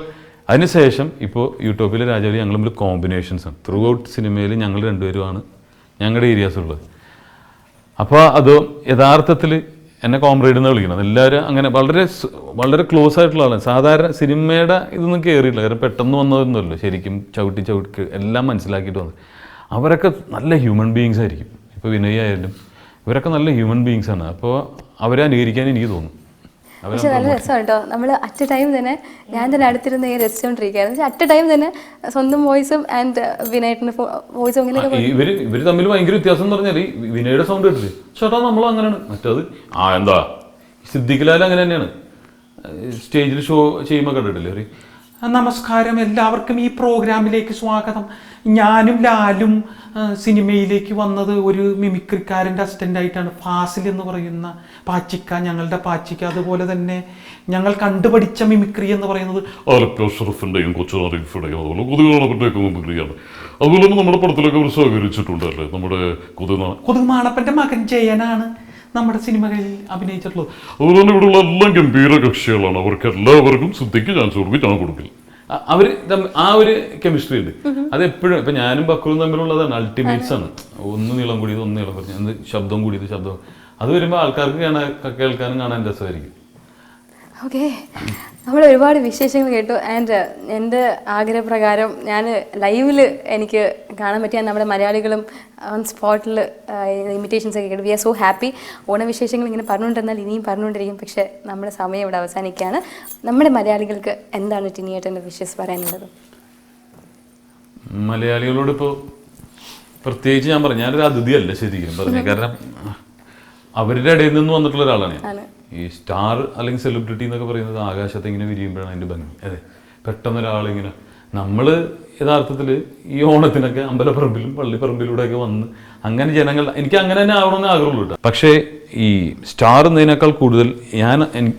Speaker 2: അതിനുശേഷം ഇപ്പോൾ യൂട്യൂബിലെ രാജാവിൽ ഞങ്ങൾ തമ്മിൽ കോമ്പിനേഷൻസാണ്. ത്രൂ ഔട്ട് സിനിമയിൽ ഞങ്ങൾ രണ്ടുപേരുമാണ് ഞങ്ങളുടെ ഏരിയാസ് ഉള്ളത്. അപ്പോൾ അത് യഥാർത്ഥത്തിൽ എന്നെ കോമ്രേഡ് എന്ന് വിളിക്കണം. എല്ലാവരും അങ്ങനെ വളരെ ക്ലോസ് ആയിട്ടുള്ള ആളാണ്. സാധാരണ സിനിമയുടെ ഇതൊന്നും കയറിയില്ല, കാരണം പെട്ടെന്ന് വന്നതൊന്നുമല്ലോ. ശരിക്കും ചവിട്ടി എല്ലാം മനസ്സിലാക്കിയിട്ട് വന്നത്. അവരൊക്കെ നല്ല ഹ്യൂമൻ ബീയിങ്സ് ആയിരിക്കും. ഇപ്പോൾ വിനയ് ആയാലും ഇവരൊക്കെ നല്ല ഹ്യൂമൻ ബീയിങ്സ് ആണ്. അപ്പോൾ അവരെ അനുകരിക്കാൻ എനിക്ക് തോന്നും.
Speaker 1: പക്ഷെ നല്ല രസമാണ് കേട്ടോ. നമ്മൾ അറ്റ് എ ടൈം തന്നെ ഞാൻ തന്നെ അടുത്തിരുന്ന് ഇങ്ങനെ രസിച്ചുകൊണ്ടിരിക്കുകയായിരുന്നു. പക്ഷെ അറ്റ് എ ടൈം തന്നെ സ്വന്തം വോയിസും ആൻഡ് വിനയൻ്റെ വോയിസും ഇങ്ങനെയൊക്കെ
Speaker 2: ഇവർ തമ്മിൽ ഭയങ്കര വ്യത്യാസം എന്ന് പറഞ്ഞാൽ വിനയുടെ സൗണ്ട് കേട്ടില്ലേ, ചേട്ടാ നമ്മളും അങ്ങനെയാണ്. മറ്റേത്
Speaker 4: എന്താ
Speaker 2: സിദ്ദിഖ്ലാൽ അങ്ങനെ തന്നെയാണ്. സ്റ്റേജിൽ ഷോ ചെയ്യുമ്പോൾ കണ്ടിട്ടില്ലേ ഒരു
Speaker 5: നമസ്കാരം, എല്ലാവർക്കും ഈ പ്രോഗ്രാമിലേക്ക് സ്വാഗതം. ഞാനും ലാലും സിനിമയിലേക്ക് വന്നത് ഒരു മിമിക്രിക്കാരൻ്റെ അസിസ്റ്റൻ്റായിട്ടാണ്. ഫാസിൽ എന്ന് പറയുന്ന പാച്ചിക്ക, ഞങ്ങളുടെ പാച്ചിക്ക. അതുപോലെ തന്നെ ഞങ്ങൾ കണ്ടുപഠിച്ച മിമിക്രി എന്ന് പറയുന്നത്
Speaker 6: ഷറഫിന്റെയും കൊച്ചുനാറിഫിന്റെയും അതുപോലെ കൊതുകുമാണപ്പൻ്റെയൊക്കെ മിമിക്രിയാണ്. അതുപോലെ തന്നെ നമ്മുടെ പടത്തിലൊക്കെ അവർ സഹകരിച്ചിട്ടുണ്ടല്ലേ. നമ്മുടെ
Speaker 5: കൊതുകുമാണപ്പൻ്റെ മകൻ ജയനാണ് നമ്മുടെ സിനിമകളിൽ അഭിനയിച്ചിട്ടുള്ളത്.
Speaker 6: അതുപോലെ തന്നെ ഇവിടെയുള്ള എല്ലാം ഗംഭീര കക്ഷികളാണ്. അവർക്ക് എല്ലാവർക്കും സിദ്ധിക്ക് ചാൻസ് കൊടുക്കും, ഞാൻ കൊടുക്കില്ല.
Speaker 2: അവർ ആ ഒരു കെമിസ്ട്രി ഉണ്ട്. അത് എപ്പോഴും ഇപ്പം ഞാനും ബക്രൂം തമ്മിലുള്ളതാണ്. അൾട്ടിമേറ്റ്സ് ആണ്. ഒന്ന് നീളം കൂടിയത് ഒന്ന് നീളം കുറഞ്ഞത്, എന്ത് ശബ്ദം കൂടിയത് ശബ്ദം. അത് വരുമ്പോൾ ആൾക്കാർക്ക് കേൾക്കാനും കാണാൻ രസമായിരിക്കും.
Speaker 1: ഓക്കെ, നമ്മൾ ഒരുപാട് വിശേഷങ്ങൾ കേട്ടു. ആൻഡ് എൻ്റെ ആഗ്രഹപ്രകാരം ഞാൻ ലൈവിൽ എനിക്ക് കാണാൻ പറ്റിയ നമ്മുടെ മലയാളികളും ഓൺ സ്പോട്ടിൽ ഇൻവിറ്റേഷൻസ് ഒക്കെ കേട്ടു. We are so happy. ഓണവിശേഷങ്ങൾ ഇങ്ങനെ പറഞ്ഞുകൊണ്ടിരുന്നാൽ ഇനിയും പറഞ്ഞുകൊണ്ടിരിക്കും. പക്ഷേ നമ്മുടെ സമയം ഇവിടെ അവസാനിക്കുകയാണ്. നമ്മുടെ മലയാളികൾക്ക് എന്താണ് ടിനിയേട്ടൻ്റെ വിഷസ് പറയാനുള്ളത്?
Speaker 2: മലയാളികളോട് ഇപ്പോൾ പ്രത്യേകിച്ച് ഞാൻ പറഞ്ഞു, ഞാനൊരു അതിഥിയല്ല ശരിക്കും പറഞ്ഞു. കാരണം അവരുടെ ഇടയിൽ നിന്ന് വന്നിട്ടുള്ള ഒരാളാണ് ഞാൻ. ഈ സ്റ്റാർ അല്ലെങ്കിൽ സെലിബ്രിറ്റി എന്നൊക്കെ പറയുന്നത് ആകാശത്ത് ഇങ്ങനെ വിരിയുമ്പോഴാണ് അതിൻ്റെ ഭംഗി. അതെ, പെട്ടെന്ന് ഒരാളിങ്ങനെ നമ്മൾ യഥാർത്ഥത്തിൽ ഈ ഓണത്തിനൊക്കെ അമ്പലപ്പറമ്പിലും പള്ളിപ്പറമ്പിലൂടെയൊക്കെ വന്ന് അങ്ങനെ ജനങ്ങൾ, എനിക്ക് അങ്ങനെ തന്നെ ആവണമെന്ന് ആഗ്രഹമുള്ളൂ കേട്ടോ. പക്ഷേ ഈ സ്റ്റാർ എന്നതിനേക്കാൾ കൂടുതൽ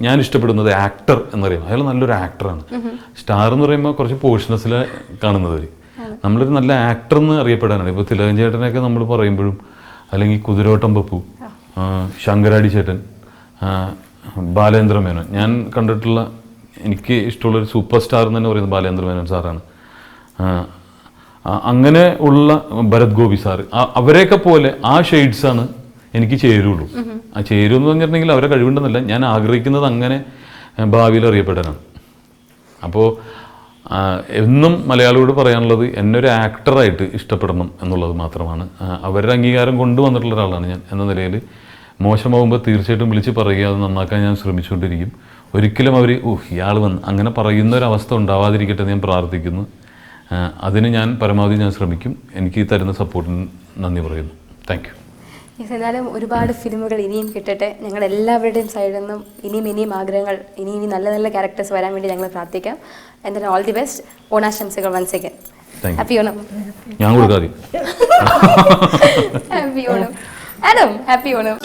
Speaker 2: ഞാൻ ഇഷ്ടപ്പെടുന്നത് ആക്ടർ എന്നറിയാം. അയാൾ നല്ലൊരു ആക്ടറാണ്. സ്റ്റാർ എന്ന് പറയുമ്പോൾ കുറച്ച് പോർഷനസിൽ കാണുന്നത്. നമ്മളൊരു നല്ല ആക്ടർ എന്ന് അറിയപ്പെടാനാണ്. ഇപ്പോൾ തിലകൻ ചേട്ടനെയൊക്കെ നമ്മൾ പറയുമ്പോഴും, അല്ലെങ്കിൽ കുതിരോട്ടം പപ്പു, ശങ്കരാടി ചേട്ടൻ, ബാലേന്ദ്ര മേനോൻ. ഞാൻ കണ്ടിട്ടുള്ള എനിക്ക് ഇഷ്ടമുള്ളൊരു സൂപ്പർ സ്റ്റാർ എന്ന് തന്നെ പറയുന്നത് ബാലേന്ദ്ര മേനോൻ സാറാണ്. അങ്ങനെ ഉള്ള ഭരത് ഗോപി സാറ്, അവരെയൊക്കെ പോലെ ആ ഷെയ്ഡ്സാണ് എനിക്ക് ചേരുള്ളൂ. ആ ചേരുമെന്ന് പറഞ്ഞിട്ടുണ്ടെങ്കിൽ അവരെ കഴിവുണ്ടെന്നല്ല, ഞാൻ ആഗ്രഹിക്കുന്നത് അങ്ങനെ ഭാവിയിൽ അറിയപ്പെടാനാണ്. അപ്പോൾ എന്നും മലയാളിയോട് പറയാനുള്ളത് എന്നെ ഒരു ആക്ടറായിട്ട് ഇഷ്ടപ്പെടണം എന്നുള്ളത് മാത്രമാണ്. അവരുടെ അംഗീകാരം കൊണ്ടുവന്നിട്ടുള്ള ഒരാളാണ് ഞാൻ എന്ന നിലയിൽ. മോശമാകുമ്പോൾ തീർച്ചയായിട്ടും വിളിച്ച് പറയുക, അത് നന്നാക്കാൻ ഞാൻ ശ്രമിച്ചുകൊണ്ടിരിക്കും. ഒരിക്കലും അവർ ഇയാൾ വന്ന് അങ്ങനെ പറയുന്നൊരവസ്ഥ ഉണ്ടാവാതിരിക്കട്ടെ എന്ന് ഞാൻ പ്രാർത്ഥിക്കുന്നു. അതിന് ഞാൻ പരമാവധി ഞാൻ ശ്രമിക്കും. എനിക്ക് തരുന്ന സപ്പോർട്ടിന് നന്ദി പറയുന്നു. Thank you.
Speaker 1: എന്നാലും ഒരുപാട് ഫിലിമുകൾ ഇനിയും കിട്ടട്ടെ. ഞങ്ങൾ എല്ലാവരുടെയും സൈഡിൽ നിന്നും ഇനിയും ആഗ്രഹങ്ങൾ, ഇനി നല്ല നല്ല ക്യാരക്ടേഴ്സ് വരാൻ വേണ്ടി ഞങ്ങൾ പ്രാർത്ഥിക്കാം. എന്തായാലും ഓൾ ദി ബെസ്റ്റ്. ഓണാശംസകൾ വൺസ് അഗൈൻ. ഹാപ്പി ഓണം.
Speaker 2: ഞാൻ കൊടുക്കാതെ
Speaker 1: happy Onam Adam. Happy Onam.